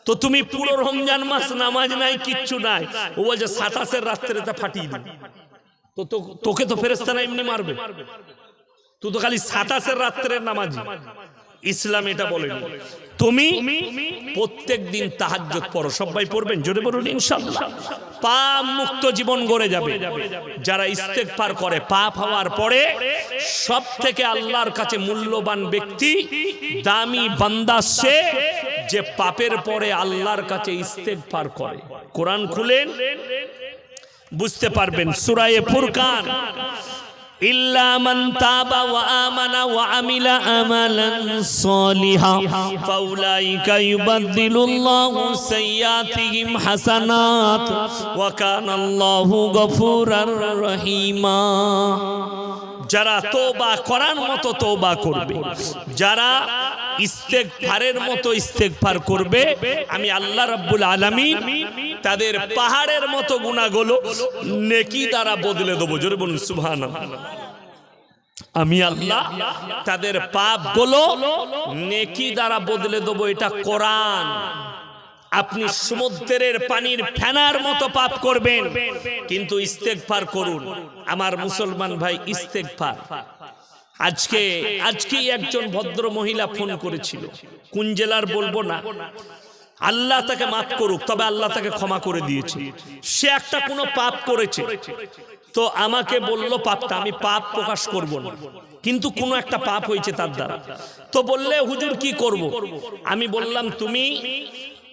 তো তুমি পুরো রমজান মাস নামাজ নাই, কিচ্ছু নাই, ও বলছে 27-এর রাত্রে তা ফাটিয়ে দিবে, তো তোকে তো ফেরেশতা না এমনি মারবে। তুই তো খালি 27-এর রাত্রের নামাজি। ইসলাম এটা বলেনি। তুমি প্রত্যেক দিন তাহাজ্জুদ পড়ো। সবাই পড়বেন, জোরে বলুন ইনশাআল্লাহ। পাপ মুক্ত জীবন গড়ে যাবে। যারা ইস্তেগফার করে পাপ হওয়ার পরে, সব থেকে আল্লাহর কাছে মূল্যবান ব্যক্তি, দামি বান্দা সে যে পাপের পরে আল্লাহর কাছে ইস্তেগফার করে। কোরআন খুলেন, বুঝতে পারবেন। সূরা ফুরকান, ইল্লা মান তাবা ওয়া আমানা ওয়া আমিলা আমালান সালিহা ফাউলাইকা ইউবাদদিলুল্লাহু সাইয়্যাতিহিম হাসানাত ওয়া কানাল্লাহু গফুরার রহিমা। যারা তওবা করার মতো তওবা করবে, যারা ইস্তেগফারের মতো ইস্তেগফার করবে, আমি আল্লাহ রাব্বুল আলামিন তাদের পাহাড়ের মতো গুনাহগুলো নেকি দ্বারা বদলে দেব। জোরে বলুন সুবহানাল্লাহ। আমি আল্লাহ তাদের পাপগুলো নেকি দ্বারা বদলে দেব। এটা কোরআন। আপনি সমুদ্রের পানির ফেনার মতো পাপ করবেন, কিন্তু ইস্তেগফার করুন। আমার মুসলমান ভাই, ইস্তেগফার। আজকে একজন ভদ্র মহিলা ফোন করেছিল, কোন জেলার বলবো না, আল্লাহ তাকে মাফ করুক, তবে আল্লাহ তাকে ক্ষমা করে দিয়েছে। সে একটা কোনো পাপ করেছে, তো আমাকে বললো পাপটা, আমি পাপ প্রকাশ করব না, কিন্তু কোনো একটা পাপ হয়েছে তার দ্বারা। তো বললে হুজুর কি করব? আমি বললাম তুমি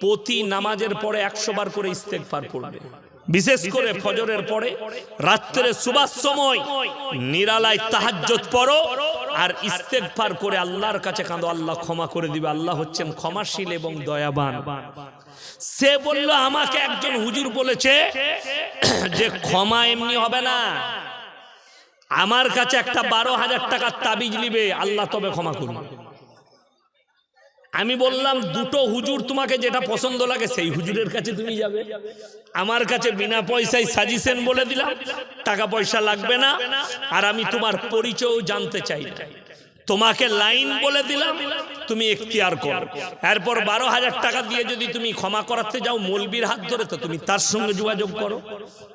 প্রতি নামাজের পরে 100 বার করে ইস্তেগফার পড়বে, বিশেষ করে ফজরের পরে, রাত্রে সুবহ সময় নিরালায় তাহাজ্জুদ পড়ো আর ইস্তেগফার করে আল্লাহর কাছে কাঁদো, আল্লাহ ক্ষমা করে দিবে। আল্লাহ হচ্ছেন ক্ষমাশীল এবং দয়াবান। সে বলল আমাকে একজন হুজুর বলেছে যে ক্ষমা এমনি হবে না, আমার কাছে একটা 12,000 টাকার তাবিজ নিবে, আল্লাহ তবে ক্ষমা করবে। আমি বললাম দুটো হুজুর তোমাকে যেটা পছন্দ লাগে সেই হুজুরের কাছে তুমি যাবে, আমার কাছে বিনা পয়সায় সাজেশন বলে দিলাম, টাকা পয়সা লাগবে না, আর আমি তোমার পরিচয় জানতে চাই না, তোমাকে লাইন বলে দিলাম, তুমি এখতিয়ার করো। এরপর 12,000 টাকা দিয়ে যদি তুমি ক্ষমা করাতে যাও মৌলবীর হাত ধরে, তো তুমি তার সঙ্গে যোগাযোগ করো।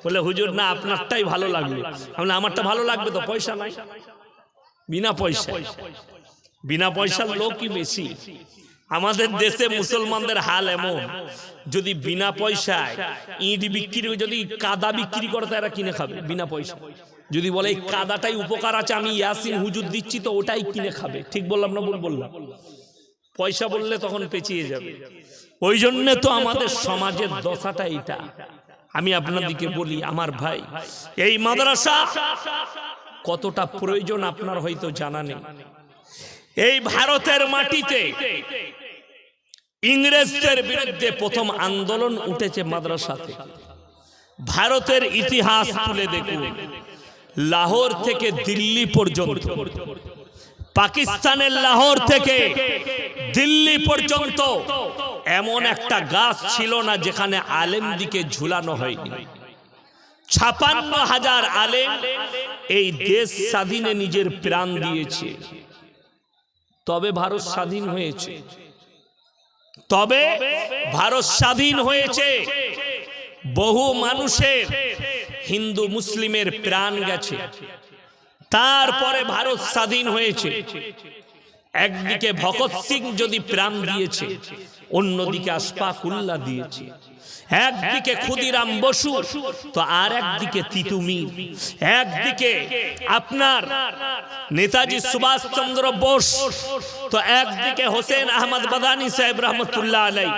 বলে হুজুর না, আপনারটাই ভালো লাগবে। আমি আমারটা ভালো লাগবে তো, পয়সা নাই, বিনা পয়সা, বিনা পয়সার লোকই বেশি। আমাদের দেশে মুসলমানদের হাল এমন, যদি বিনা পয়সায় ইট বিক্রি, যদি কাদা বিক্রি করে এরা কিনে খাবে বিনা পয়সা। যদি বলে এই কাদাটাই উপকার আছে, আমি ইয়াসিন হুজুর দিচ্ছি, তো ওটাই কিনে খাবে। ঠিক বললাম না ভুল বললাম? পয়সা বললে তখন পেঁচিয়ে যাবে। ওই জন্য তো আমাদের সমাজের দশাটা এটা। আমি আপনাদেরকে বলি আমার ভাই, এই মাদ্রাসা কতটা প্রয়োজন আপনার হয়তো জানা নেই। এই ভারতের মাটিতে ইংরেজদের বিরুদ্ধে প্রথম আন্দোলন উঠেছে মাদ্রাসা থেকে। ভারতের ইতিহাস তুলে দেখুন, লাহোর থেকে দিল্লি পর্যন্ত, পাকিস্তানের লাহোর থেকে দিল্লি পর্যন্ত এমন একটা গাছ ছিল না যেখানে আলেম দিকে ঝুলানো হয়নি। 56,000 আলেম এই দেশ স্বাধীনে নিজের প্রাণ দিয়েছে, তবে ভারত স্বাধীন হয়েছে, তবে ভারত স্বাধীন হয়েছে। বহু মানুষের, হিন্দু মুসলিমের প্রাণ গেছে, তারপরে ভারত স্বাধীন হয়েছে। একদিকে ভগৎ সিং যদি প্রাণ দিয়েছে, অন্যদিকে আশফাকুল্লাহ দিয়েছে, একদিকে ক্ষুদিরাম বসু, তো আর একদিকে তিতুমির, একদিকে আপনার নেতাজি সুভাষ চন্দ্র বোস, তো একদিকে হোসেন আহমদ বাদানি সাহেব রহমতুল্লাহ আলাই।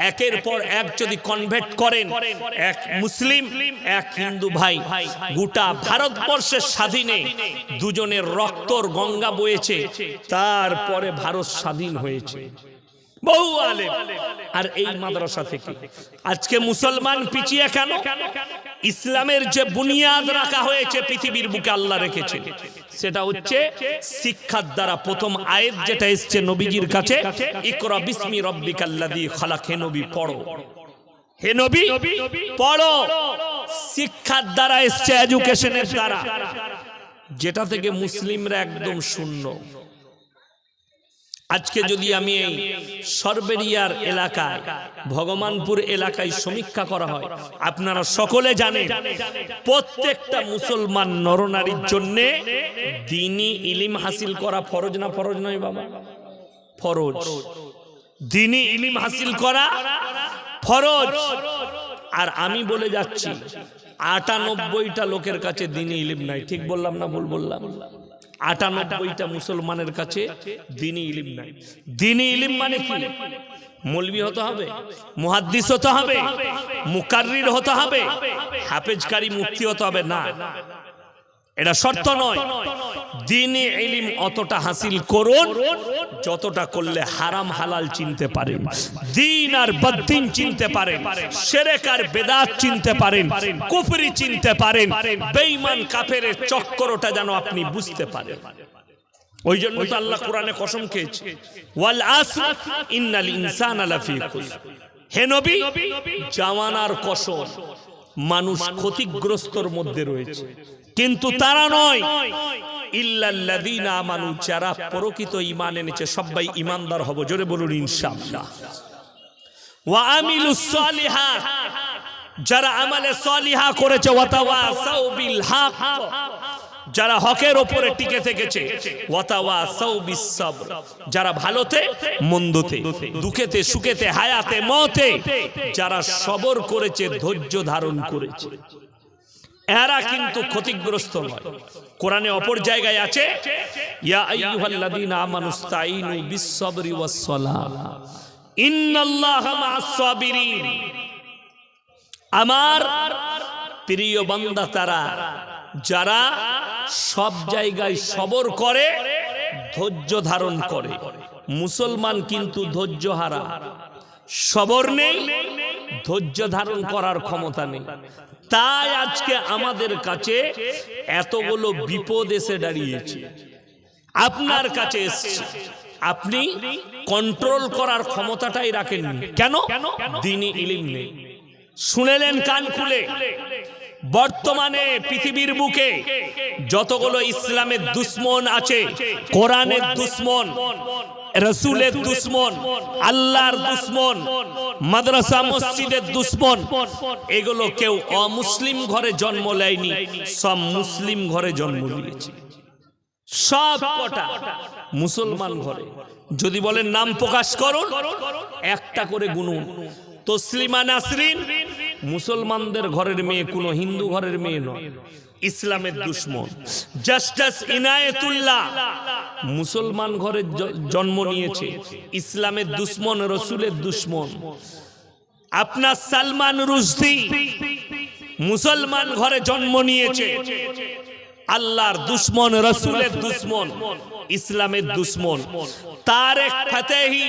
একের পর এক যদি কনভার্ট করেন, এক মুসলিম এক হিন্দু ভাই, গোটা ভারতবর্ষের স্বাধীনে দুজনের রক্তর গঙ্গা বয়েছে, তারপরে ভারত স্বাধীন হয়েছে। বহু আলেম, আর এই মাদ্রাসা থেকে আজকে মুসলমান পিছিয়ে কেন? ইসলামের যে বুনিয়াদ রাখা হয়েছে পৃথিবীর বুকে আল্লাহ রেখেছে, সেটা হচ্ছে শিক্ষার দ্বারা। প্রথম আয়াত যেটা এসেছে নবীজির কাছে, ইকরা বিসমি রাব্বিকাল্লাযী খালাক, হে নবী পড়ো, হে নবী পড়ো। শিক্ষার দ্বারা এসেছে, এডুকেশনের দ্বারা, যেটা থেকে মুসলিমরা একদম শূন্য। আজকে যদি আমি এই সরবেরিয়ার এলাকায়, ভগবানপুর এলাকায় সমীক্ষা করা হয়, আপনারা সকলে জানেন প্রত্যেকটা মুসলমান নরনারীর জন্য দ্বীনি ইলম হাসিল করা ফরজ না? ফরজ নয় বাবা, ফরজ। দ্বীনি ইলম হাসিল করা ফরজ। আর আমি বলে যাচ্ছি 98টা লোকের কাছে দ্বীনি ইলম নাই। ঠিক বললাম না ভুল বললাম? 98টা মুসলমানের কাছে দ্বীনি ইলম নাই। দ্বীনি ইলম মানে কি? মৌলভী হতে হবে, মুহাদ্দিস হতে হবে, মুকাররির হতে হবে, হাফেজকারী মুফতি হতে হবে না, এটা শর্ত নয়। দ্বীনি ইলম অতটা হাসিল করুন যতটা করলে হারাম হালাল চিনতে পারেন, দ্বীন আর বদ্দীন চিনতে পারেন, শিরক আর বিদআত চিনতে পারেন, কুফরি চিনতে পারেন, বেঈমান কাফেরের চক্করটা যেন আপনি বুঝতে পারেন। ওই জন্য তো আল্লাহ কোরআনে কসম খেয়েছে, ওয়াল আসর ইন্নাল ইনসানা লাফি খুসর। হে নবী, জামানার কসম, মানুষ ক্ষতিগ্রস্তর মধ্যে রয়েছে, কিন্তু তারা নয়, ইল্লাল্লাযীনা আমানু, যারা প্রকৃত ঈমান এনেছে। সবাই ঈমানদার হব, জোরে বলুন ইনশাআল্লাহ। ওয়া আমিলুস সালিহাত, যারা আমলে সালিহা করেছে। ওয়া তাওয়াসাউ বিল হক, যারা হকের ওপরে টিকে থেকেছে, ওয়াতাওয়াসাউ বিস-সাবর, যারা ভালোতে মন্দতে, দুঃখেতে সুখেতে, হায়াতে মওতে যারা সবর করেছে, ধৈর্য ধারণ করেছে, এরা কিন্তু ক্ষতিগ্রস্ত নয়। কোরআনে অপর জায়গায় আছে, ইয়া আইয়ুহাল্লাযীনা আমানুস্তাঈনু বিস-সাবরি ওয়াস-সালাহ ইন্নাল্লাহা মা'আস-সাবিরিন। আমার প্রিয় বান্দা তারা যারা সব জায়গায় সবর করে, ধৈর্য ধারণ করে। মুসলমান কিন্তু ধৈর্য হারা, সবর নেই, ধৈর্য ধারণ করার ক্ষমতা নেই। তাই আজকে আমাদের কাছে এতগুলো বিপদ এসে দাঁড়িয়েছে, আপনার কাছে এসছে, আপনি কন্ট্রোল করার ক্ষমতাটাই রাখেননি। কেন? দ্বীনি ইলম নেই। শুনেলেন কান খুলে, বর্তমানে পৃথিবীর বুকে যতগুলো ইসলামের দুশ্মন আছে, কোরআনের দুশ্মন, রাসূলের দুশ্মন, আল্লাহর দুশ্মন, মাদ্রাসা মসজিদের দুশ্মন, এগুলো কেউ অমুসলিম ঘরে জন্ম নেয়নি, সব মুসলিম ঘরে জন্ম নিয়েছে। সব কটা মুসলমান ঘরে। যদি বলেন নাম প্রকাশ করুন, একটা করে গুনুন। তসলিমা নাসরিন মুসলমানদের ঘরের মেয়ে, কোনো হিন্দু ঘরের মেয়ে নয়, ইসলামের দুশ্মন। জাস্টিস ইনায়েতুল্লাহ মুসলমান ঘরে জন্ম নিয়েছে, ইসলামের দুশ্মন, রাসূলের দুশ্মন। আপনার সালমান রুশদি মুসলমান ঘরে জন্ম নিয়েছে, আল্লাহর দুশ্মন, রাসূলের দুশ্মন, ইসলামের দুশ্মন। তারেক ফতেহি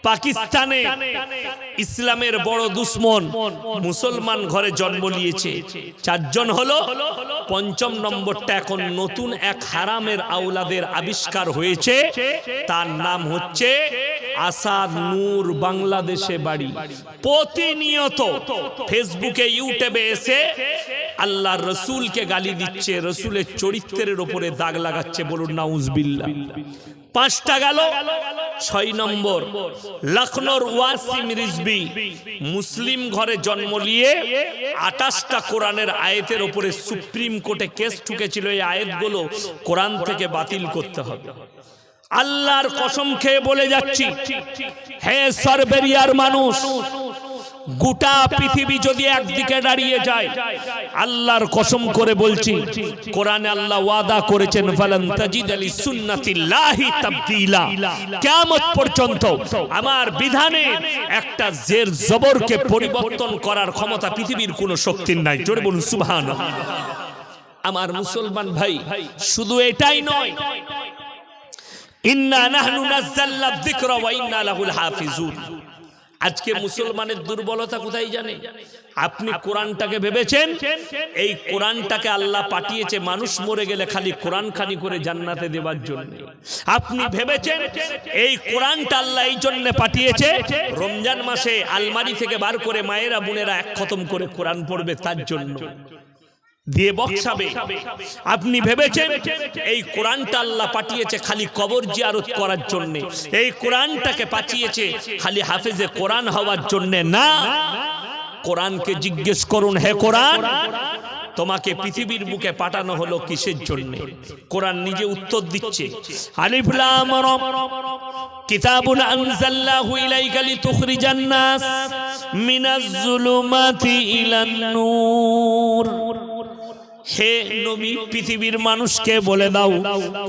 পাকিস্তানে ইসলামের বড় দুশ্মন, মুসলমান ঘরে জন্ম নিয়েছে। চারজন হলো। পঞ্চম নম্বরটা এখন নতুন এক হারামের আওলাদের আবিষ্কার হয়েছে, তার নাম হচ্ছে আসাদ নূর, বাংলাদেশে বাড়ি। প্রতিনিয়ত ফেসবুকে, ইউটিউবে এসে আল্লাহর রসুলকে গালি দিচ্ছে, রসুলের চরিত্রের উপরে দাগ লাগাচ্ছে। বলুন নাউজুবিল্লাহ। পাঁচটা গেল। 6 নম্বর লখনৌর ওয়াসিম রিজভী মুসলিম ঘরে জন্ম নিয়ে 28টা কোরআনের আয়াতের উপরে সুপ্রিম কোর্টে কেস ঠুকেছিল, এই আয়াতগুলো কোরআন থেকে বাতিল করতে হবে। আল্লাহর কসম খেয়ে বলে যাচ্ছি, হে সার্বেরিয়ার মানুষ, গোটা পৃথিবী যদি একদিকে দাঁড়িয়ে যায়, আল্লাহর কসম করে বলছি, কোরআনে আল্লাহ ওয়াদা করেছেন, ফালান তাজিদ লিসুন্নাতিল্লাহি তাবদীলা। কিয়ামত পর্যন্ত আমার বিধানে একটা জের জবরকে পরিবর্তন করার ক্ষমতা পৃথিবীর কোনো শক্তির নাই। জোরে বলুন সুবহানাল্লাহ। আমার মুসলমান ভাই, শুধু এটাই নয়, ইন্না নাহনু নাযালনা যিকরা ওয়া ইন্না লাহুল হাফিজুন। আজকে মুসলমানের দুর্বলতা কোথায় জানে? আপনি কোরআনটাকে ভেবেছেন এই কোরআনটাকে আল্লাহ পাঠিয়েছে মানুষ মরে গেলে খালি কোরআন খানি করে জান্নাতে দেওয়ার জন্য। আপনি ভেবেছেন এই কোরআনটা আল্লাহ এই জন্য পাঠিয়েছে রমজান মাসে আলমারি থেকে বার করে মায়েরা বোনেরা এক খতম করে কোরআন পড়বে, তার জন্য দিয়ে বক্সাবে। আপনি ভেবেছেন এই কোরআনটা আল্লাহ পাঠিয়েছে খালি কবর জিয়ারত করার জন্য, এই কোরআনটাকে পাঠিয়েছে খালি হাফেজে কোরআন হওয়ার জন্য। না, কোরআনকে জিজ্ঞেস করুন, হে কোরআন, তোমাকে পৃথিবীর বুকে পাঠানো হলো কিসের জন্য? কোরআন নিজে উত্তর দিচ্ছে, আলিফ লাম রা কিতাবুন আনজালনাহু ইলাইকা লিতুখরিজান নাস মিনাজ যুলুমাতি ইলান নূর। হে নবী, পৃথিবীর মানুষকে বলে দাও,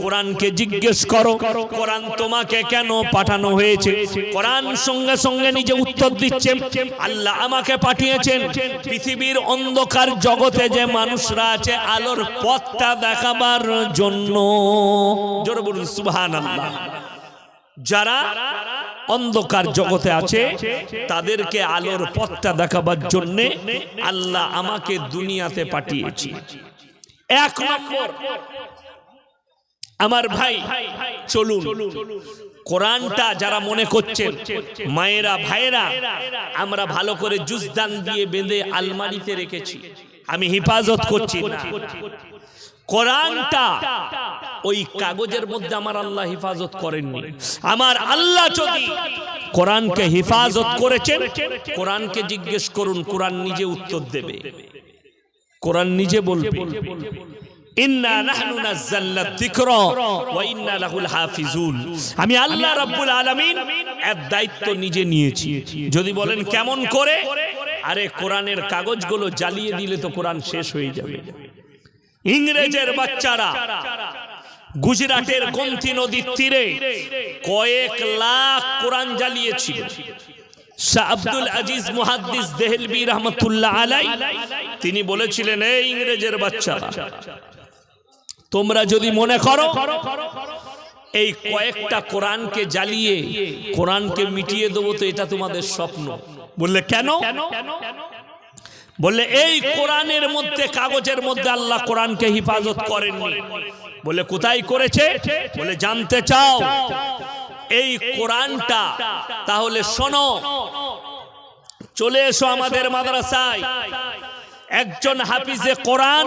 কোরআনকে জিজ্ঞেস করো, কোরআন তোমাকে কেন পাঠানো হয়েছে? কোরআন সঙ্গে সঙ্গে নিজে উত্তর দিচ্ছে, আল্লাহ আমাকে পাঠিয়েছেন পৃথিবীর অন্ধকার জগতে যে মানুষরা আছে আলোর পথটা দেখাবার জন্য। জোরে বলুন সুবহানাল্লাহ। যারা অন্ধকার জগতে আছে তাদেরকে আলোর পথটা দেখাবার জন্য আল্লাহ আমাকে দুনিয়াতে পাঠিয়েছে। 1 নম্বর, আমার ভাই চলুন কোরআনটা যারা মনে করছেন মায়েরা ভাইরা আমরা ভালো করে জুজদান দিয়ে বেঁধে আলমারিতে রেখেছি, আমি হেফাজত করছি না। কোরআনটা ওই কাগজের মধ্যে আমার আল্লাহ হেফাজত করেননি। আমার আল্লাহ যদি কোরআনকে হেফাজত করেছেন, কোরআনকে জিজ্ঞেস করুন, কোরআন নিজে উত্তর দেবে, কোরআন নিজে বলবে। ইন্না নাহনু নাযালনা যিকরা ওয়া ইন্না লাহুল হাফিজুন। আমি আল্লাহ রাব্বুল আলামিন এর দায়িত্ব নিজে নিয়েছি। যদি বলেন কেমন করে, আরে কোরআনের কাগজগুলো জ্বালিয়ে দিলে তো কোরআন শেষ হয়ে যাবে। ইংরেজের বাচ্চারা গুজরাটের গোমতী নদীর তীরে কয়েক লাখ কোরআন জ্বালিয়েছিল। শাহ আব্দুল আজিজ মুহাদ্দিস দেহলভী রহমাতুল্লাহ আলাইহি তিনি বলেছিলেন, এই ইংরেজের বাচ্চারা, তোমরা যদি মনে করো এই কয়েকটা কোরআনকে জ্বালিয়ে কোরআনকে মিটিয়ে দেবো, তো এটা তোমাদের স্বপ্ন। বললে কেন? বললে এই কোরআনের মধ্যে, কাগজের মধ্যে আল্লাহ কোরআনকে হিফাজত করেননি। বলে কোথায় করেছে? বলে জানতে চাও এই কোরআনটা? তাহলে শোনো, চলে এসো আমাদের মাদ্রাসায়। একজন হাফিজে কোরআন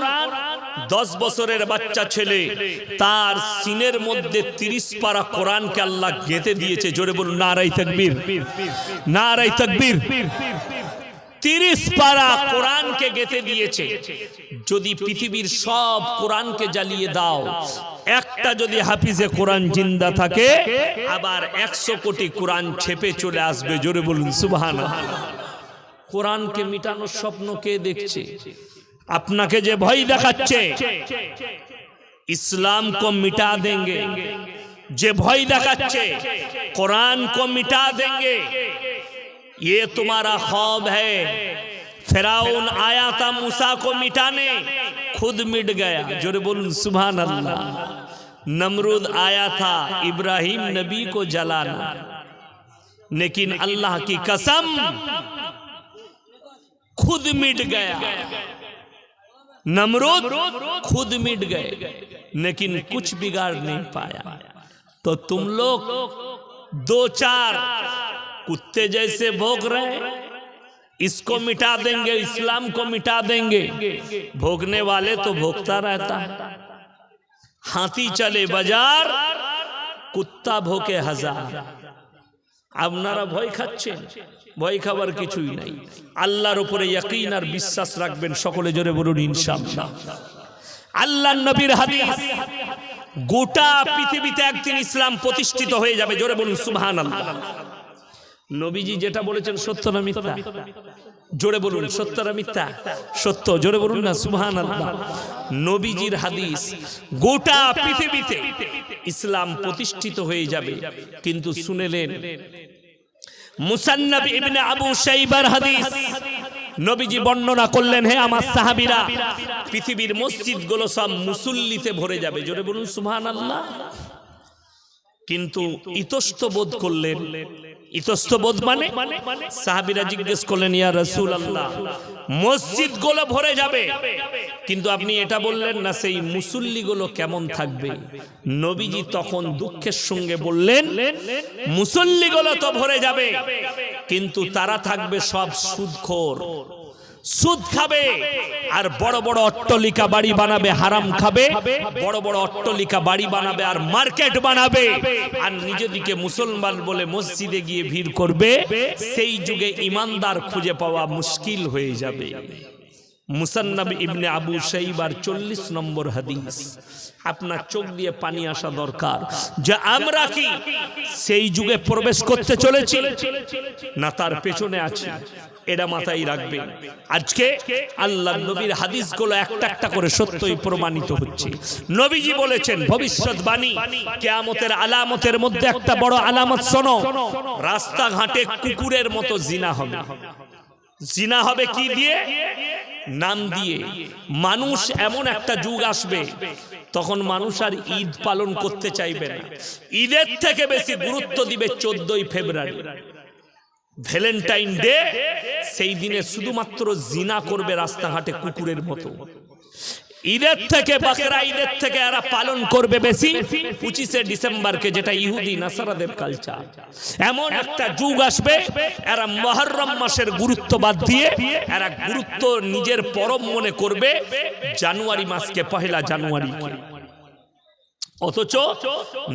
10 বছরের বাচ্চা ছেলে, তার সিনের মধ্যে 30 পারা কোরআনকে আল্লাহ গেঁথে দিয়েছে। জোরে বলুন নারায়ে তাকবীর, নারায়ে তাকবীর। 30 পারা কোরআনকে গেঁথে দিয়েছে। যদি পৃথিবীর সব কোরআনকে জ্বালিয়ে দাও, একটা যদি হাফিজে কোরআন জিন্দা থাকে, আবার 100 কোটি কোরআন ছেপে চলে আসবে। জোরে বলুন সুবহানাল্লাহ। কোরআনকে মিটানোর স্বপ্ন কে দেখছে? আপনাকে যে ভয় দেখাচ্ছে ইসলাম को मिटा देंगे, যে ভয় দেখাচ্ছে কোরআন को मिटा देंगे, ये तुम्हारा ख्वाब है। फिरौन आया था मूसा को मिटाने, खुद मिट गया। जोरे बोलूं सुभान अल्लाह। नमरूद आया था इब्राहिम नबी को जलाना, लेकिन अल्लाह की कसम खुद मिट गया। नमरूद खुद मिट गए, लेकिन कुछ बिगाड़ नहीं पाया। तो तुम लोग 2-4 कुत्ते जैसे भोग रहे, इसको मिटा देंगे, इस्लाम को मिटा देंगे। भोगने वाले तो भोगता रहता है। हाथी चले बाजार, कुत्ता भोके हजार। আপনারা ভয় খাচ্ছেন, ভয় খাবার কিছুই নাই। আল্লাহর উপরে ইয়াকিন আর বিশ্বাস রাখবেন। সকলে জোরে বলুন ইনশাআল্লাহ। আল্লাহর নবীর হাদিস, গোটা পৃথিবীতে একদিন ইসলাম প্রতিষ্ঠিত হয়ে যাবে। জোরে বলুন সুবহানাল্লাহ। নবীজি যেটা বলেছেন সত্য না মিথ্যা? জোরে বলুন সত্য না মিথ্যা? সত্য। জোরে বলুন না সুবহানাল্লাহ। নবীজির হাদিস, গোটা পৃথিবীতে ইসলাম প্রতিষ্ঠিত হয়ে যাবে। কিন্তু শুনেলেন মুসান্নাফ ইবনে আবু শাইবার হাদিস, নবীজি বর্ণনা করলেন, হে আমার সাহাবীরা, পৃথিবীর মসজিদগুলো সব মুসল্লিতে ভরে যাবে। জোরে বলুন সুবহানাল্লাহ। কিন্তু ইতস্ত বোধ করলেন। ইতস্ত বোধ মানে? সাহাবীরা জিজ্ঞেস করলেন, ইয়া রাসূলুল্লাহ, মসজিদগুলো ভরে যাবে, কিন্তু আপনি এটা বললেন না সেই মুসল্লিগুলো কেমন থাকবে? নবীজি তখন দুঃখের সঙ্গে বললেন, মুসল্লিগুলো তো ভরে যাবে, কিন্তু তারা থাকবে সব সুদখোর, সুদ খাবে, আর বড় বড় অট্টালিকা বাড়ি বানাবে, হারাম খাবে, বড় বড় অট্টালিকা বাড়ি বানাবে আর মার্কেট বানাবে, আর নিজেদিকে মুসলমান বলে মসজিদে গিয়ে ভিড় করবে। সেই যুগে ইমানদার খুঁজে পাওয়া মুশকিল হয়ে যাবে। মুসান্নাফ ইবনে আবু শাইবার 40 নম্বর হাদিস। আপনার চোখ দিয়ে পানি আসা দরকার যে আমরা কি সেই যুগে প্রবেশ করতে চলেছি না তার পেছনে আছি। এটা মাথায় রাখবেন। আজকে আল্লাহর নবীর হাদিসগুলো একটা একটা করে সত্যই প্রমাণিত হচ্ছে। নবীজি বলেছেন ভবিষ্যৎবাণী, কিয়ামতের আলামতের মধ্যে একটা বড় আলামত শোনো, রাস্তাঘাটে কুকুরের মতো জিনা হবে। জিনা হবে কি দিয়ে? নাম দিয়ে। মানুষ এমন একটা যুগ আসবে তখন মানুষ আর ঈদ পালন করতে চাইবে না। ঈদের থেকে বেশি গুরুত্ব দিবে 14ই ফেব্রুয়ারি, ভ্যালেন্টাইন ডে। সেই দিনে শুধুমাত্র জিনা করবে রাস্তাঘাটে কুকুরের মতো। ঈদের থেকে, বকরা ঈদের থেকে এরা পালন করবে বেশি 25শে ডিসেম্বরকে, যেটা ইহুদি নাসারাদের কালচার। এমন একটা যুগ আসবে এরা মুহররম মাসের গুরুত্ব বাদ দিয়ে এরা গুরুত্ব নিজের পরম মনে করবে জানুয়ারি মাসকে, পহেলা জানুয়ারিকে। অথচ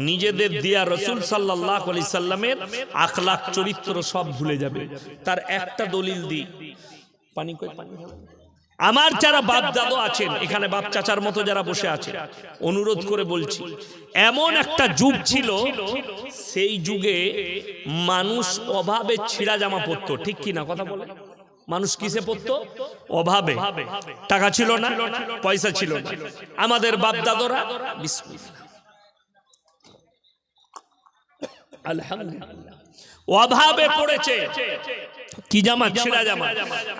নিজেদের দিয়া রাসূল সাল্লাল্লাহু আলাইহি সাল্লামের আখলাক চরিত্র সব ভুলে যাবে। তার একটা দলিল দি, পানি কই পানি আমার যারা বাপ দাদু আছেন এখানে, বাপ চাচার মতো যারা বসে আছে, অনুরোধ করে বলছি, এমন একটা যুগ ছিল, সেই যুগে মানুষ অভাবে ছিঁড়া জামা পরতো, ঠিক কি না কথা বলে? মানুষ কিসে পড়তো? অভাবে। টাকা ছিল না, পয়সা ছিল না। আমাদের বাপ দাদুরা বিসমিল্লাহ আলহামদুলিল্লাহ অভাবে পড়েছে, কি জামা? ছেঁড়া জামা।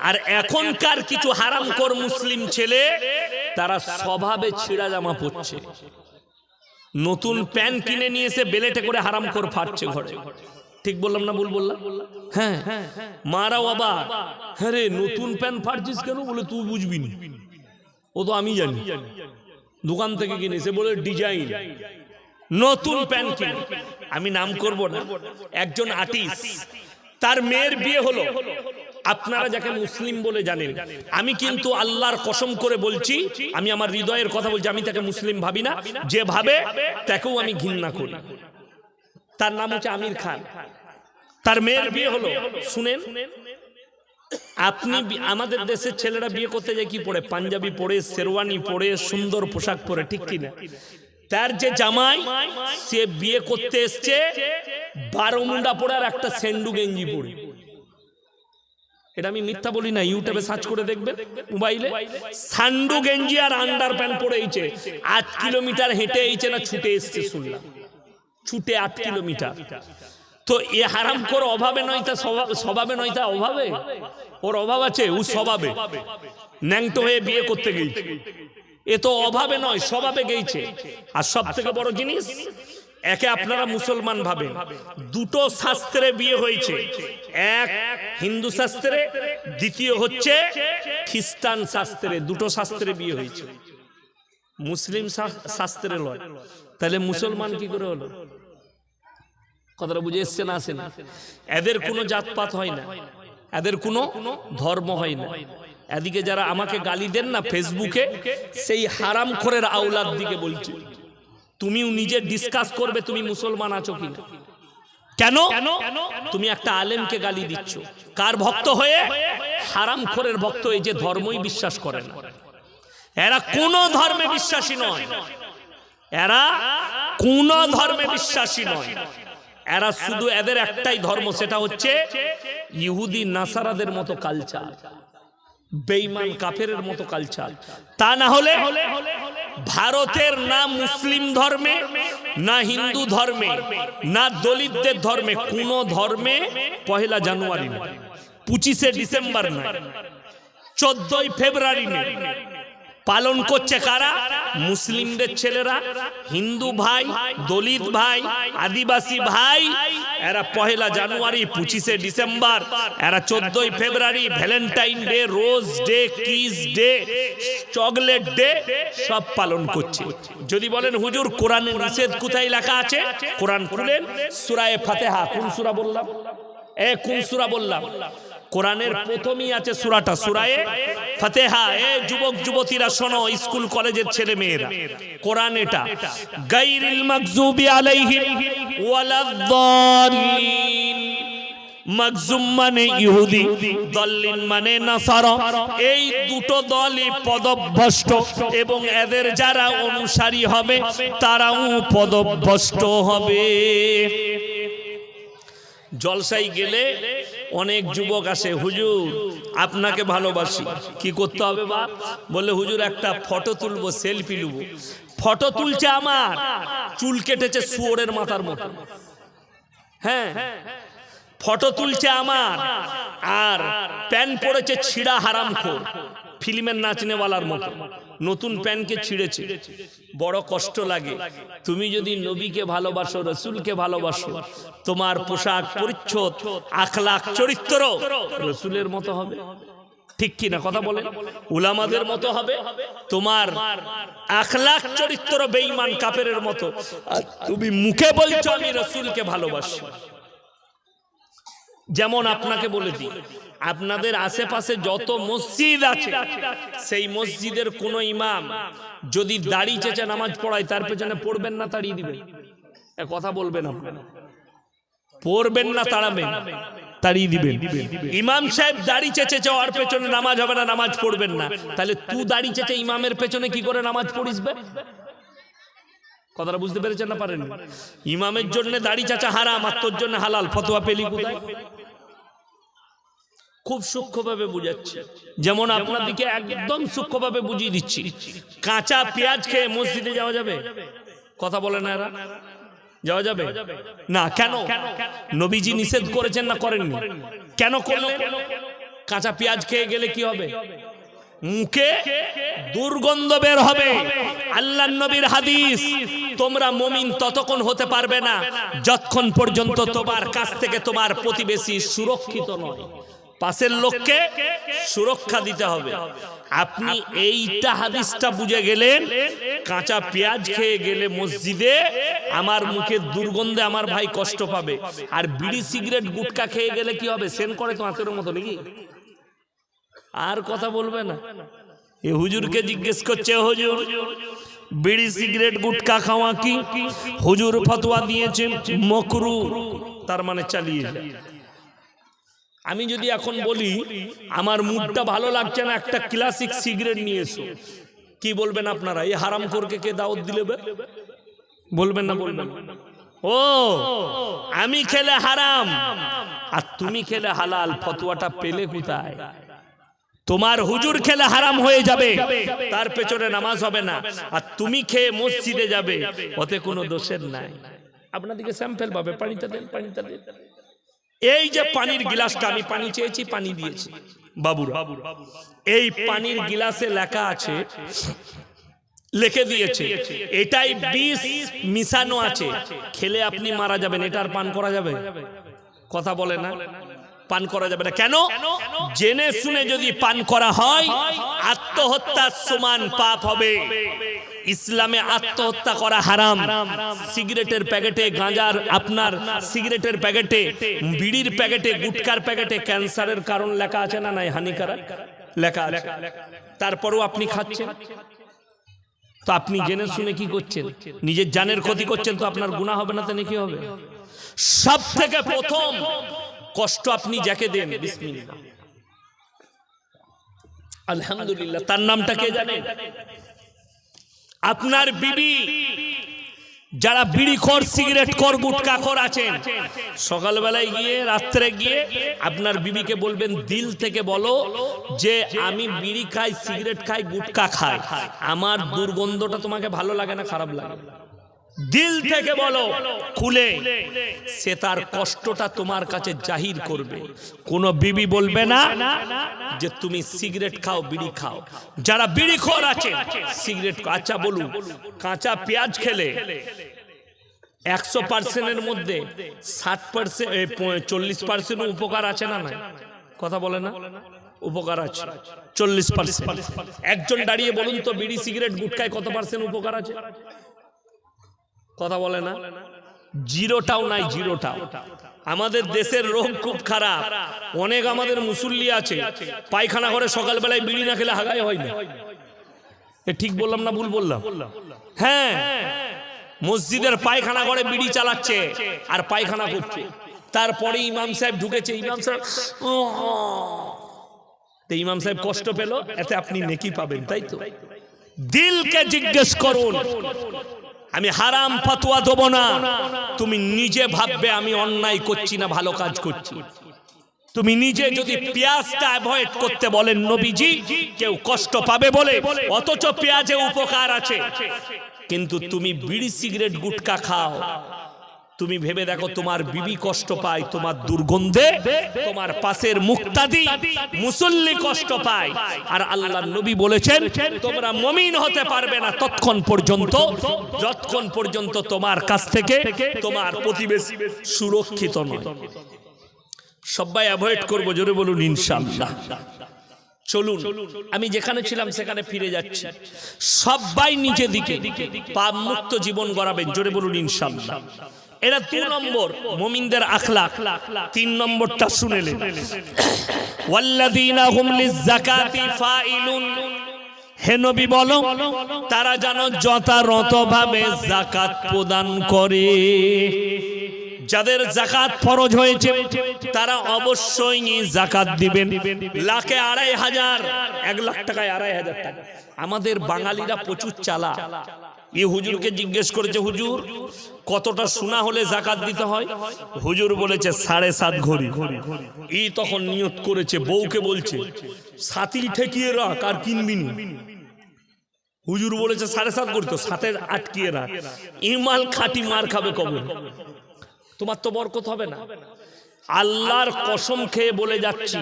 আর এখনকার কিছু হারামখোর মুসলিম ছেলে, তারা স্বভাবে ছেঁড়া জামা পরছে, নতুন প্যান্ট কিনে নিয়ে এসে বেলেটে করে হারামখোর ফাটছে ঘরে। ঠিক বললাম না ভুল বললাম? হ্যাঁ, মারা বাবা, হ্যাঁ রে নতুন প্যান্ট ফাটছিস কেন? বলে তুই বুঝবি না, ও তো আমি জানি, দোকান থেকে কিনেছে বলে ডিজাইন, নতুন প্যান্ট কিনে। আমি নাম করব না, একজন আর্টিস্ট, তার মেয়ের বিয়ে হলো। আপনারা যাকে মুসলিম বলে জানেন, আমি কিন্তু আল্লাহর কসম করে বলছি, আমি আমার হৃদয়ের কথা বলছি, আমি তাকে মুসলিম ভাবি না, যে ভাবে তাকেও আমি ঘৃণা করি। তার নাম হচ্ছে আমির খান। তার মেয়ের বিয়ে হলো। শুনেন, আপনি আমাদের দেশের ছেলেরা বিয়ে করতে যায় কি পরে? পাঞ্জাবি পরে, শেরওয়ানি পরে, সুন্দর পোশাক পরে, ঠিক কিনা? তার যে জামাই, সে বিয়ে করতে এসছে 12 মুন্ডা পরে আর একটা সেন্ডু গেঞ্জি পরে। এটা আমি মিথ্যা বলি না, ইউটিউবে সার্চ করে দেখবেন মোবাইলে। সান্ডু গেঞ্জি আর আন্ডার প্যান্ট পরে এইছে, 8 কিলোমিটার হেঁটে এইছে না ছুটে এসছে শুনলাম, ছুটে 8 কিলোমিটার। তো এ হারামখোর অভাবে নয়, তা স্বভাবে নয়, তা অভাবে। ওর অভাব আছে, ও স্বভাবে ন্যাংটো হয়ে বিয়ে করতে গেছে। এ তো অভাবে নয়, স্বভাবে গেছে। আর সব থেকে বড় জিনিস, একে আপনারা মুসলমান ভাবেন, দুটো শাস্ত্রে বিয়ে হয়েছে, এক হিন্দু শাস্ত্রে, দ্বিতীয় হচ্ছে খ্রিস্টান শাস্ত্রে। দুটো শাস্ত্রে বিয়ে হয়েছে, মুসলিম শাস্ত্রে নয়। তাহলে মুসলমান কি করে হলো? কথাটা বুঝে এসছে না? আসে না? এদের কোনো জাতপাত হয় না, এদের কোনো ধর্ম হয় না। এদিকে যারা আমাকে গালি দেন না ফেসবুকে, সেই হারামখোরের আওলাদ দিকে বলছে, তুমিও নিজে ডিসকাস করবে তুমি মুসলমান আছো কিনা। কেন? তুমি একটা আলেমকে গালি দিচ্ছ, কার ভক্ত হয়ে? হারামখোরের ভক্ত, এই যে ধর্মই বিশ্বাস করে না। এরা কোন ধর্মে বিশ্বাসী নয়, এরা কোন ধর্মে বিশ্বাসী নয়। এরা শুধু, এদের একটাই ধর্ম, সেটা হচ্ছে ইহুদি নাসারাদের মতো কালচার, বেঈমান কাফেরের মতো কালচার। তা না হলে ভারতের না মুসলিম ধর্মে, না হিন্দু ধর্মে, না দলিতদের ধর্মে, কোন ধর্মে 1 জানুয়ারি না, 25শে ডিসেম্বর না, 14ই ফেব্রুয়ারি নেই। পালন করছে কারা? মুসলিমদের ছেলেরা, হিন্দু ভাই, দলিত ভাই, আদিবাসী ভাই। এরা 1 জানুয়ারি, 25শে ডিসেম্বর, এরা 14ই ফেব্রুয়ারি, Valentine day, rose day, kiss day, chocolate day সব পালন করছে। যদি বলেন হুজুর কোরআনে নিষেধ কোথায় লেখা আছে? কোরআন খুলেন, সূরা ফাতিহা। কোন সূরা বললাম? কোন সূরা বললাম? কোরআনের প্রথমেই আছে সূরাটা, সূরা ফাতিহা। যুবক যুবতীরা শোনো, স্কুল কলেজের ছেলে মেয়েরা, কোরআন এটা, গায়রিল মাগযুবি আলাইহিম ওয়ালাদ-দাল্লিন। মাগজুম মানে ইহুদি, দল্লিন মানে নাসারা। এই দুটো দলই পদভ্রষ্ট, এবং এদের যারা অনুসারী হবে তারাও পদভ্রষ্ট হবে। জলসায় গেলে অনেক যুবক আসে, হুজুর আপনাকে ভালোবাসি, কি করতে হবে বা? বলে হুজুর একটা ফটো তুলবো, সেলফি নেবো। ফটো তুলছে, আমার চুল কেটেছে শুয়োরের মাথার মতো। হ্যাঁ, ফটো তুলছে আমার, আর প্যান্ট পরেছে ছিঁড়া হারামখোর, ফিল্মের নাচনেওয়ালার মতো। নতুন প্যান্টকে ছিঁড়েছে, বড় কষ্ট লাগে। তুমি যদি নবীকে ভালোবাসো, রসুলকে ভালোবাসো, তোমার পোশাক পরিচ্ছদ, আখলাক, চরিত্র রসুলের মতো হবে, ঠিক কিনা কথা বলেন? উলামাদের মতো হবে। তোমার আখলাক চরিত্র বেঈমান কাফেরের মতো, তুমি মুখে বলছো আমি রসুলকে ভালোবাসি। যেমন আপনাকে বলে দিই, আপনাদের আশেপাশে যত মসজিদ আছে, সেই মসজিদের কোন ইমাম যদি দাড়ি চেঁচে নামাজ পড়ায়, তার পেছনে পড়বেন না তাড়িয়ে দিবেন? কথা বলবেন আপনারা? পড়বেন না তাড়াবেন? তাড়িয়ে দিবেন। ইমাম সাহেব দাড়ি চেঁচেছে, ওর পেছনে নামাজ হবে না, নামাজ পড়বেন না। তাহলে তুই দাড়ি চেঁচে ইমামের পেছনে কি করে নামাজ পড়িসবে? কথাটা বুঝতে পেরেছেন না পারেন? ইমামের জন্য দাড়ি চাচা হারাম, আর তোর জন্য হালাল। ফতোয়া পেলি কোথায়? খুব সূক্ষ্মভাবে বুঝাচ্ছি, যেমন আপনাদেরকে একদম সূক্ষ্মভাবে বুঝিয়ে দিচ্ছি। কাঁচা পেঁয়াজ খেয়ে মসজিদে যাওয়া যাবে? কথা বলে না এরা? যাওয়া যাবে না। কেন? নবীজি নিষেধ করেছেন না করেননি? কেন করলেন? কাঁচা পেঁয়াজ খেয়ে গেলে কি হবে? মুখে দুর্গন্ধ বের হবে। আল্লাহর নবীর হাদিস, তোমরা মুমিন ততক্ষণ হতে পারবে না যতক্ষণ পর্যন্ত তোমার কাছ থেকে তোমার প্রতিবেশী সুরক্ষিত নয়। পাশের লোককে সুরক্ষা দিতে হবে। আপনি এইটা হাদিসটা বুঝে গেলেন। কাঁচা পেঁয়াজ খেয়ে গেলে মসজিদে আমার মুখে দুর্গন্ধে আমার ভাই কষ্ট পাবে। আর বিড়ি সিগারেট গুটকা খেয়ে গেলে কি হবে? সেন করে তো আঁতের মতো নাকি? আর কথা বলবে না। এ হুজুরকে জিজ্ঞেস করছে, হুজুর বিড়ি সিগারেট গুটকা খাওয়া কি? হুজুর ফতোয়া দিয়েছেন মাকরুহ, তার মানে চালিয়ে যায়। আমি যদি এখন বলি আমার মুডটা ভালো লাগছে না, একটা ক্লাসিক সিগারেট নিয়ে এসো, কি বলবেন আপনারা? এই হারাম করকে কে দাওয়াত দিলে? বলবেন না? বলবেন ও আমি খেলে হারাম আর তুমি খেলে হালাল। ফতোয়াটা পেলে কোথায়? তোমার হুজুর খেলে হারাম হয়ে যাবে, তার পেছনে নামাজ হবে না, আর তুমি খেয়ে মসজিদে যাবে, ওতে কোনো দোষের নাই। আপনাদেরকে স্যাম্পল পাবে, পানিটা দেন, পানিটা দেন। এই যে পানির গিলাসটা, আমি পানি চেয়েছি, পানি দিয়েছি বাবুরা। এই পানির গিলাসে লেখা আছে, লিখে দিয়েছে এটাই বিষ মিশানো আছে, খেলে আপনি মারা যাবেন। এটার পান করা যাবে? কথা বলে না, পান করা যাবে না। কেন? জেনে শুনে যদি পান করা হয় আত্মহত্যার সমান পাপ হবে। ইসলামে আত্মহত্যা করা হারাম। সিগারেটের প্যাকেটে, গাঁজার আপনার সিগারেটের প্যাকেটে, বিড়ির প্যাকেটে, গুটকার প্যাকেটে ক্যান্সারের কারণ লেখা আছে না নাই? হানিকারক লেখা আছে। তারপরেও আপনি খাচ্ছেন, তো আপনি জেনে শুনে কি করছেন? নিজের জানের ক্ষতি করছেন। তো আপনার গুনাহ হবে না? তো নাকি হবে? সব থেকে প্রথম কষ্ট আপনি যাকে দেন, বিসমিল্লাহ আলহামদুলিল্লাহ, তার নামটা কে জানেন? আপনার বিবি। যারা বিড়িখোর, সিগারেটখোর, গুটখাখোর আছেন, সকালবেলায় গিয়ে রাত্রে গিয়ে আপনার বিবিকে বলবেন, দিল থেকে বলো যে আমি বিড়ি খাই, সিগারেট খাই, গুটখা খাই, আমার দুর্গন্ধটা তোমাকে ভালো লাগে না খারাপ লাগে? দিল থেকে বলো, খুলে। সে তার কষ্টটা তোমার কাছে জাহির করবে। কোন বিবি বলবে না যে তুমি সিগারেট খাও, বিড়ি খাও। যারা বিড়িখোর আছে, সিগারেট, আচ্ছা বলুন, কাঁচা পেঁয়াজ খেলে 100%-এর মধ্যে 60%, 40% উপকার আছে না? নাই? কথা বলে না? উপকার আছে 40%। একজন দাঁড়িয়ে বলুন তো, বিড়ি সিগারেট গুটখায় কত পার্সেন্ট উপকার আছে? কথা বলে না? জিরোটাও নাই, জিরোটাও। আমাদের দেশের রোগ খুব খারাপ। অনেক আমাদের মুসল্লি আছে, পায়খানা করে সকালবেলায় বিড়ি না খেলে হাগাই হয় না। এ ঠিক বললাম না ভুল বললাম? হ্যাঁ, মসজিদের পায়খানা করে বিড়ি চালাচ্ছে আর পায়খানা করছে। তারপরে ইমাম সাহেব ঢুকেছে, ইমাম সাহেব, ইমাম সাহেব কষ্ট পেল, এতে আপনি নেকি পাবেন, তাই তো? দিলকে জিজ্ঞেস করুন। আমি হারাম ফতোয়া দেব না। তুমি নিজে ভাববে আমি অন্যায় করছি না ভালো কাজ করছি। তুমি নিজে যদি পেঁয়াজটা অ্যাভয়েড করতে বলেন নবীজি, কেউ কষ্ট পাবে বলে, অথচ পেঁয়াজে উপকার আছে, কিন্তু তুমি বিড়ি সিগারেট গুটকা খাও, তুমি ভেবে দেখো তোমার বিবি কষ্ট পায় তোমার দুর্গন্ধে, তোমার পাশের মুক্তাদি মুসল্লি কষ্ট পায়। আর আল্লাহর নবী বলেছেন তোমরা মুমিন হতে পারবে না ততক্ষণ পর্যন্ত যতক্ষণ পর্যন্ত তোমার কাছ থেকে তোমার প্রতিবেশী সুরক্ষিত নয়। সবাই অ্যাভয়েড করবো, জোরে বলুন ইনশাআল্লাহ। চলুন, আমি যেখানে ছিলাম সেখানে ফিরে যাচ্ছি। সবাই নিজে দিকে পাপ মুক্ত জীবন গড়াবেন, জোরে বলুন ইনশাআল্লাহ। এরা 2 নম্বর মুমিনদের আখলাক। 3 নম্বরটা শুনেলেন, ওয়াল্লাযীনা হুম লিয-যাকাতি ফাইলুন। হে নবী বলো, তারা যেন যথাযথভাবে যাকাত প্রদান করে। যাদের যাকাত ফরজ হয়েছে তারা অবশ্যই যাকাত দিবেন। লাখে 2,500, 1 লাখ টাকায় 2,500 টাকা। আমাদের বাঙালিরা প্রচুর চালাক। এই হুজুরকে জিজ্ঞেস করেছে, হুজুর কতটা সোনা হলে যাকাত দিতে হয়? হুজুর বলেছে 7.5 ঘড়ি। এই তখন নিয়ত করেছে, বউকে বলছে সাতিল ঠেকিয়ে রাখ আর কিনবি নি। হুজুর বলেছে 7.5 ঘড়ি, তো 7 আটকিয়ে রাখ। ইমাল খাটি মার খাবে কবে? তোমার তো বরকত হবে না। আল্লাহর কসম খেয়ে বলে যাচ্ছি,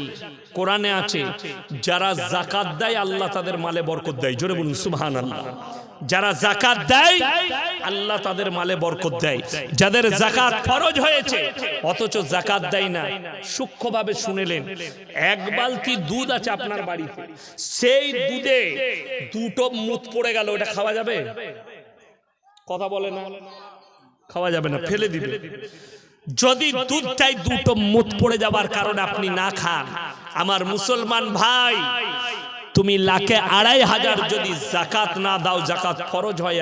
কোরআনে আছে যারা যাকাত দেয় আল্লাহ তাদের মালে বরকত দেয়। জোরে বলুন সুবহানাল্লাহ। যারা যাকাত দেয় আল্লাহ তাদের মালে বরকত দেয়। যাদের যাকাত ফরজ হয়েছে অথচ যাকাত দেয় না, সূক্ষ্মভাবে শুনেলেন, 1 বালতি দুধ আছে আপনার বাড়িতে, সেই দুধে 2টো মুত পড়ে গেল, ওটা খাওয়া যাবে? কথা বলে না, খাওয়া যাবে না, ফেলে দিবে। যদি দুধটাই 2টো মুত পড়ে যাবার কারণে আপনি না খান, আমার মুসলমান ভাই, তুমি লাখে 2,500 যদি যাকাত না দাও, যাকাত ফরজ হয়,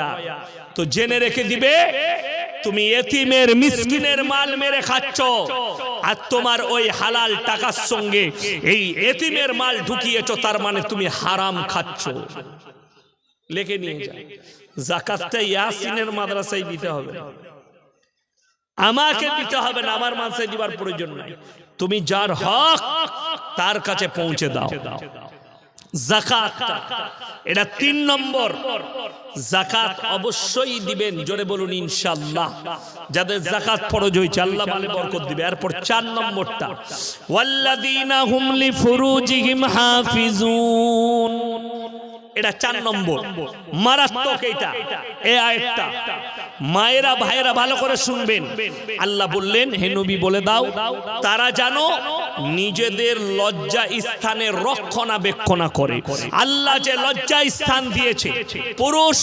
তো জেনে রেখে দিবে তুমি এতিমের মিসকিনের মাল মেরে খাচ্ছ, আর তোমার ওই হালাল টাকার সঙ্গে এই এতিমের মাল ঢুকিয়েছো, তার মানে তুমি হারাম খাচ্ছ। লিখে নিয়ে যাও, যাকাতটা ইয়াসিনের মাদ্রাসায় দিতে হবে, আমাকে দিতে হবে না, আমার মাদ্রাসায় দিবার প্রয়োজন নাই। তুমি যার হক তার কাছে পৌঁছে দাও। যাকাত এটা 3 নম্বর। যাকাত অবশ্যই দিবেন, জোরে বলুন ইনশাআল্লাহ। যাদের যাকাত ফরজ হয়েছে আল্লাহ মালে বরকত দিবে। এরপর 4 নম্বরটা, ওয়াল্লাযীনা হুম লিফুরুজিহিম হাফিজুন। এটা 4 নম্বর, মারাত্মক এটা। এই আয়াতটা মায়েরা ভাইরা ভালো করে শুনবেন। আল্লাহ বললেন, হে নবী বলে দাও তারা জানো নিজেদের লজ্জা স্থানের রক্ষণাবেক্ষণ করে। আল্লাহ যে লজ্জা স্থান দিয়েছে, পুরুষ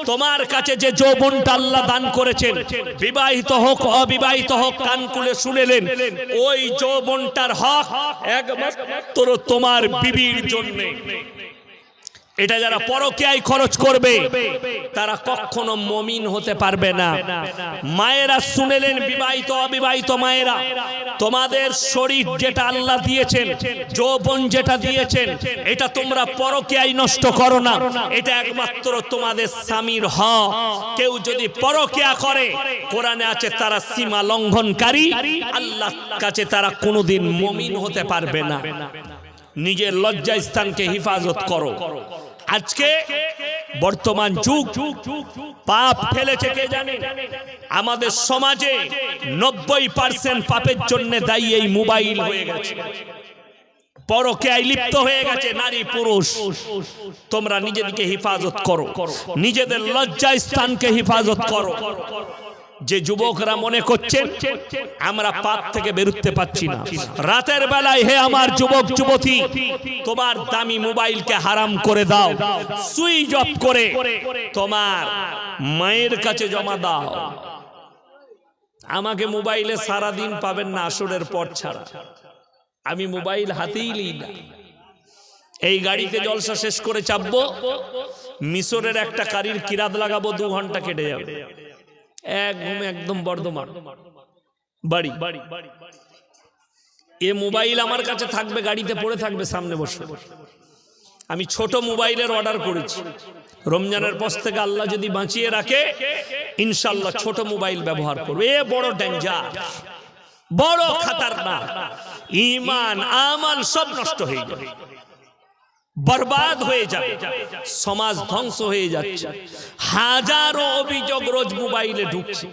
তোমার কাছে যে যৌবনটা আল্লাহ দান করেছেন, বিবাহিত হোক অবিবাহিত হোক, কান খুলে শুনেলেন, ওই যৌবনটার হক একমাত্র তোমার বিবির জন্য। এটা যারা পরকীয়ায় খরচ করবে তারা কখনো মুমিন হতে পারবে না। মায়েরা শুনেলেন, বিবাহিত অবিবাহিত মায়েরা, তোমাদের শরীর যেটা আল্লাহ দিয়েছেন, যৌবন যেটা দিয়েছেন, এটা তোমরা পরকীয়ায় নষ্ট করো না। এটা একমাত্র তোমাদের স্বামীর হক। কেউ যদি পরকীয়া করে, কোরআনে আছে তারা সীমা লঙ্ঘনকারী, আল্লাহর কাছে তারা কোনোদিন মুমিন হতে পারবে না। নিজের লজ্জা স্থানকে হেফাজত করো। আজকে বর্তমান যুগ পাপ ফেলেছে কে জানে? আমাদের সমাজে 90% পাপের জন্য দায়ী এই মোবাইল হয়ে গেছে। পরকীয়ায় লিপ্ত হয়ে গেছে নারী পুরুষ। তোমরা নিজেদেরকে হেফাজত করো, নিজেদের লজ্জা স্থানকে হেফাজত করো। যে যুবকরা মনে করছেন আমরা পাপ থেকে বেরোতে পারছি না, রাতের বেলায় হে আমার যুবক যুবতী, তোমার দামি মোবাইলকে হারাম করে দাও, সুইচ অফ করে তোমার মায়ের কাছে জমা দাও। আমাকে মোবাইলে সারা দিন পাবেন না আসরের পর ছাড়া, আমি মোবাইল হাতেই নিই না। এই গাড়িতে জলসা শেষ করে চাপবো, মিশরের একটা কারির কিরাত লাগাবো, 2 ঘন্টা কেটে যাবে। এক ঘুমে একদম বর্ধমান বাড়ি। এ মোবাইল আমার কাছে থাকবে, গাড়িতে পড়ে থাকবে, সামনে বসে। আমি ছোট মোবাইলের অর্ডার করেছি, রমজানের পর থেকে আল্লাহ যদি বাঁচিয়ে রাখে ইনশাআল্লাহ ছোট মোবাইল ব্যবহার করবে। এ বড় ডেঞ্জার, বড় খাতারনাক, ঈমান আমাল সব নষ্ট হয়ে যাবে, বরবাদ হয়ে যাবে, সমাজ ধ্বংস হয়ে যাচ্ছে। হাজারো অভিযোগ রোজ মোবাইলে ঢুকছে।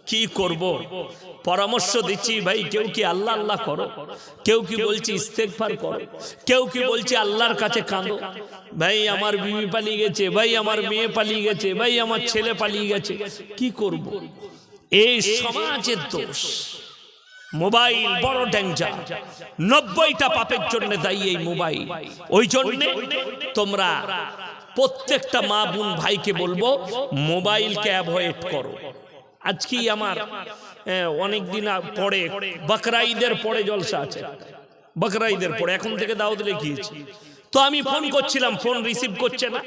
কি করব? পরামর্শ দিচ্ছি ভাই, কেউ কি আল্লাহ আল্লাহ করো, কেউ কি বলছি ইস্তেগফার করো, কেউ কি বলছি আল্লাহর কাছে কাঁদো। ভাই আমার বিবি পালিয়ে গেছে, ভাই আমার মেয়ে পালিয়ে গেছে, ভাই আমার ছেলে পালিয়ে গেছে, কি করব? এই সমাজের দোষ। মোবাইল বড় ডেঞ্জার, 90টা পাপের জন্য দায়ী এই মোবাইল। ওই জন্য তোমরা প্রত্যেকটা মা বোন ভাইকে বলবো মোবাইলকে অ্যাভয়েড করো। আজকেই আমার অনেকদিন পরে বকরা ঈদের পরে জলসা আছে, বকরা ঈদের পরে, এখন থেকে দাওয়াত লিখিয়েছি। তো আমি ফোন করছিলাম, ফোন রিসিভ করছে না।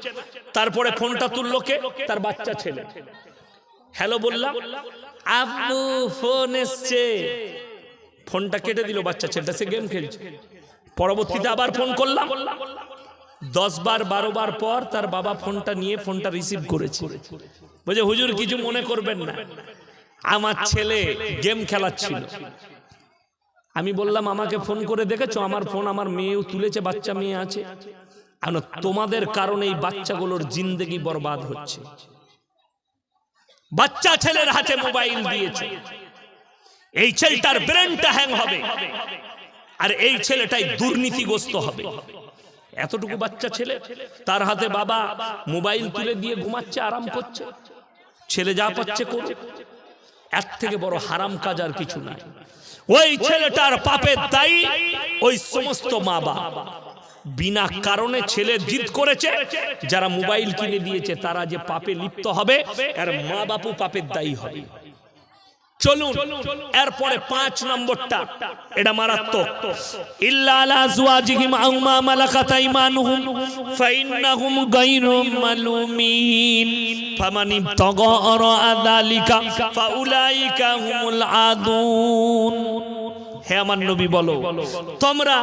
তারপরে ফোনটা তুললো কে? তার বাচ্চা ছেলে। হ্যালো বললাম, আব্বু ফোন এসছে, ফোনটা কেটে দিল বাচ্চা ছেলেটা, সে গেম খেলছে। পরবর্তীতে আবার ফোন করলাম, 10 বার 12 বার পর তার বাবা ফোনটা নিয়ে ফোনটা রিসিভ করেছে। বলছে হুজুর কিছু মনে করবেন না, আমার ছেলে গেম খেলাচ্ছিল। আমি বললাম আমাকে ফোন করে দেখেছো? আমার ফোন আমার মেয়েও তুলেছে, বাচ্চা মেয়ে আছে। তোমাদের কারণে এই বাচ্চাগুলোর জিন্দেগি বরবাদ হচ্ছে। বাচ্চা ছেলের হাতে মোবাইল দিয়েছে, এই ছেলেটার ব্রেনটা হ্যাং হবে, আর এই ছেলেটাই দুর্নীতিগ্রস্ত হবে। এতটুকু বাচ্চা ছেলে, তার হাতে বাবা মোবাইল তুলে দিয়ে ঘুমাচ্ছে, আরাম করছে, ছেলে যা পাচ্ছে করছে। এর থেকে বড় হারাম কাজ আর কিছু নাই। ওই ছেলেটার পাপের দায়ী ওই সমস্ত মা বাবা। বিনা কারণে ছেলে জিদ করেছে, যারা মোবাইল কিনে দিয়েছে তারা যে পাপে লিপ্ত হবে, আর মা বাপু পাপের দায়ী হবে। চলুন এরপরে 5 নম্বরটা, এটা মারাত্মক। ইল্লা আলা আজওয়াজিহিম আও মা মালাকাত আইমানুহুম ফাইন্নাহুম গায়রু মালুমিন ফামান ইবতাগা আরা যালিকা ফাউলাইকা হুমুল আদুন। হে আমার নবী বলো, তোমরা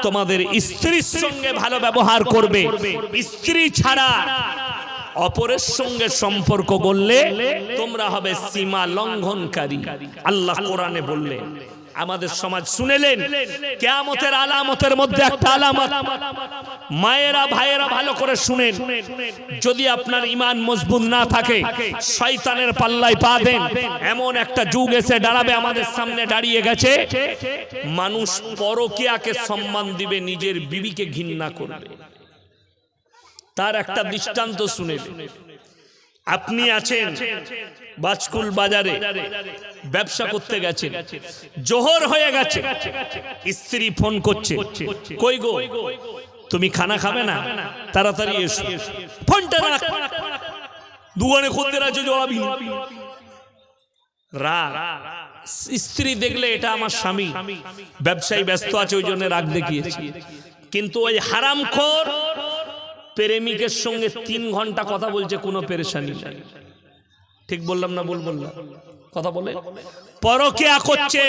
তোমাদের স্ত্রীর সঙ্গে ভালো ব্যবহার করবে, স্ত্রী ছাড়া অপরের সঙ্গে সম্পর্ক করলে তোমরা হবে সীমা লঙ্ঘনকারী। আল্লাহ কোরআনে বললেন। আমাদের সমাজ শুনেলেন, কিয়ামতের আলামতের মধ্যে একটা আলামত। মায়েরা ভাইয়েরা ভালো করে শুনেন, যদি আপনার ঈমান মজবুত না থাকে, শয়তানের পাল্লায় পা দেন, এমন একটা যুগ এসে দাঁড়াবে, আমাদের সামনে দাঁড়িয়ে গেছে, মানুষ পরকীয়াকে সম্মান দিবে, নিজের বিবিকে ঘৃণা করবে। তার একটা দৃষ্টান্ত শুনে, আপনি আছেন বাজকুল বাজারে, ব্যবসা করতে গেছেন, জোহর হয়ে গেছে, স্ত্রী ফোন করছে, কই গো তুমি খানা খাবে না, তাড়াতাড়ি এসো। ফোনটা রাখ, দোকানে খদ্দের আছে, জবাবই রাগ। স্ত্রী দেখলে এটা আমার স্বামী, ব্যবসায়ী ব্যস্ত আছে, ওই জন্য রাগ দেখিয়েছে। কিন্তু ওই হারামখোর প্রেমিকের সঙ্গে 3 ঘন্টা কথা বলছে, কোনো পেরেশানি নাই। ঠিক বললাম না? বললাম কথা বলে পরকীয়া করছে,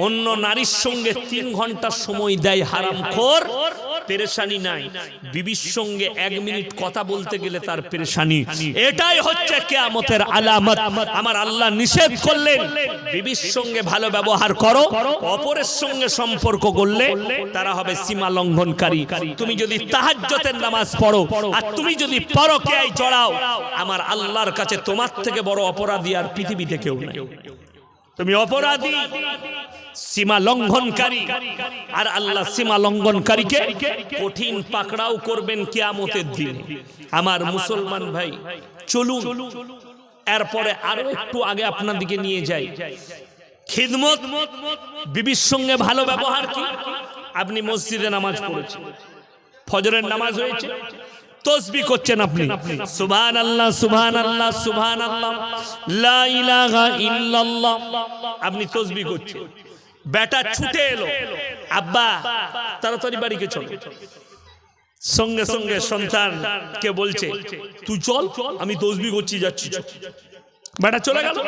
অন্য নারীর সঙ্গে 3 ঘন্টা সময় দেয় হারামখোর, পেরেশানি নাই। বিবির সঙ্গে 1 মিনিট কথা বলতে গেলে তার পেরেশানি। এটাই হচ্ছে কিয়ামতের আলামত। আমার আল্লাহ নিষেধ করলেন, বিবির সঙ্গে ভালো ব্যবহার করো, অপরের সঙ্গে সম্পর্ক করলে তারা হবে সীমা লঙ্ঘনকারী। তুমি যদি তাহাজ্জুদের নামাজ পড়ো আর তুমি যদি পরকীয়ায় জড়াও, আমার আল্লাহর কাছে তোমার থেকে বড় অপরাধী আর পৃথিবীতে কেউ নেই। তুমি অপরাধী, সীমা লঙ্ঘনকারী, আর আল্লাহ সীমা লঙ্ঘনকারীকে কঠিন পাকড়াও করবেন কিয়ামতের দিনে। আমার মুসলমান ভাই, চলুন এরপরে আরো একটু আগে আপনার দিকে নিয়ে যাই। খিদমত, বিবির সঙ্গে ভালো ব্যবহার কি? আপনি মসজিদে নামাজ পড়েছেন, ফজরের নামাজ হয়েছে, তসবিহ করছেন আপনি, সুবহানাল্লাহ সুবহানাল্লাহ সুবহানাল্লাহ লা ইলাহা ইল্লাল্লাহ, আপনি তসবিহ করছেন। বেটা ছুটে এলো, আব্বা তাড়াতাড়ি বাড়িতে চলো। সঙ্গে সঙ্গে সন্তানকে বলছে, তুই চল, আমি তসবিহ করছি, যাচ্ছি। বেটা চলে গেল,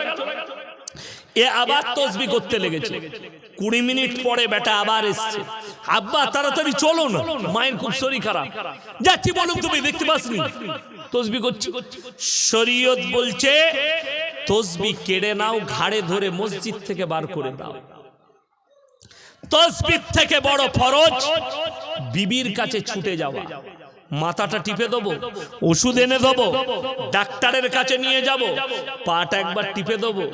এ আবার তসবিহ করতে লেগেছে। 20 মিনিট পরে বেটা আবার এসছে, আব্বা তাড়াতাড়ি চলো না, মায়ের খুব শরীর খারাপ। যাচ্ছি, বলুন তুমি দেখতে পাসনি তসবিহ করছি। শরীয়ত বলছে তসবিহ কেড়ে নাও, ঘাড়ে ধরে মসজিদ থেকে বার করে দাও। তসবিহ থেকে বড় ফরজ বিবির কাছে ছুটে যাওয়া। মাথাটা টিপে দেবো, ওষুধ এনে দেবো, ডাক্তারের কাছে নিয়ে যাব, পাটা একবার টিপে দেবো,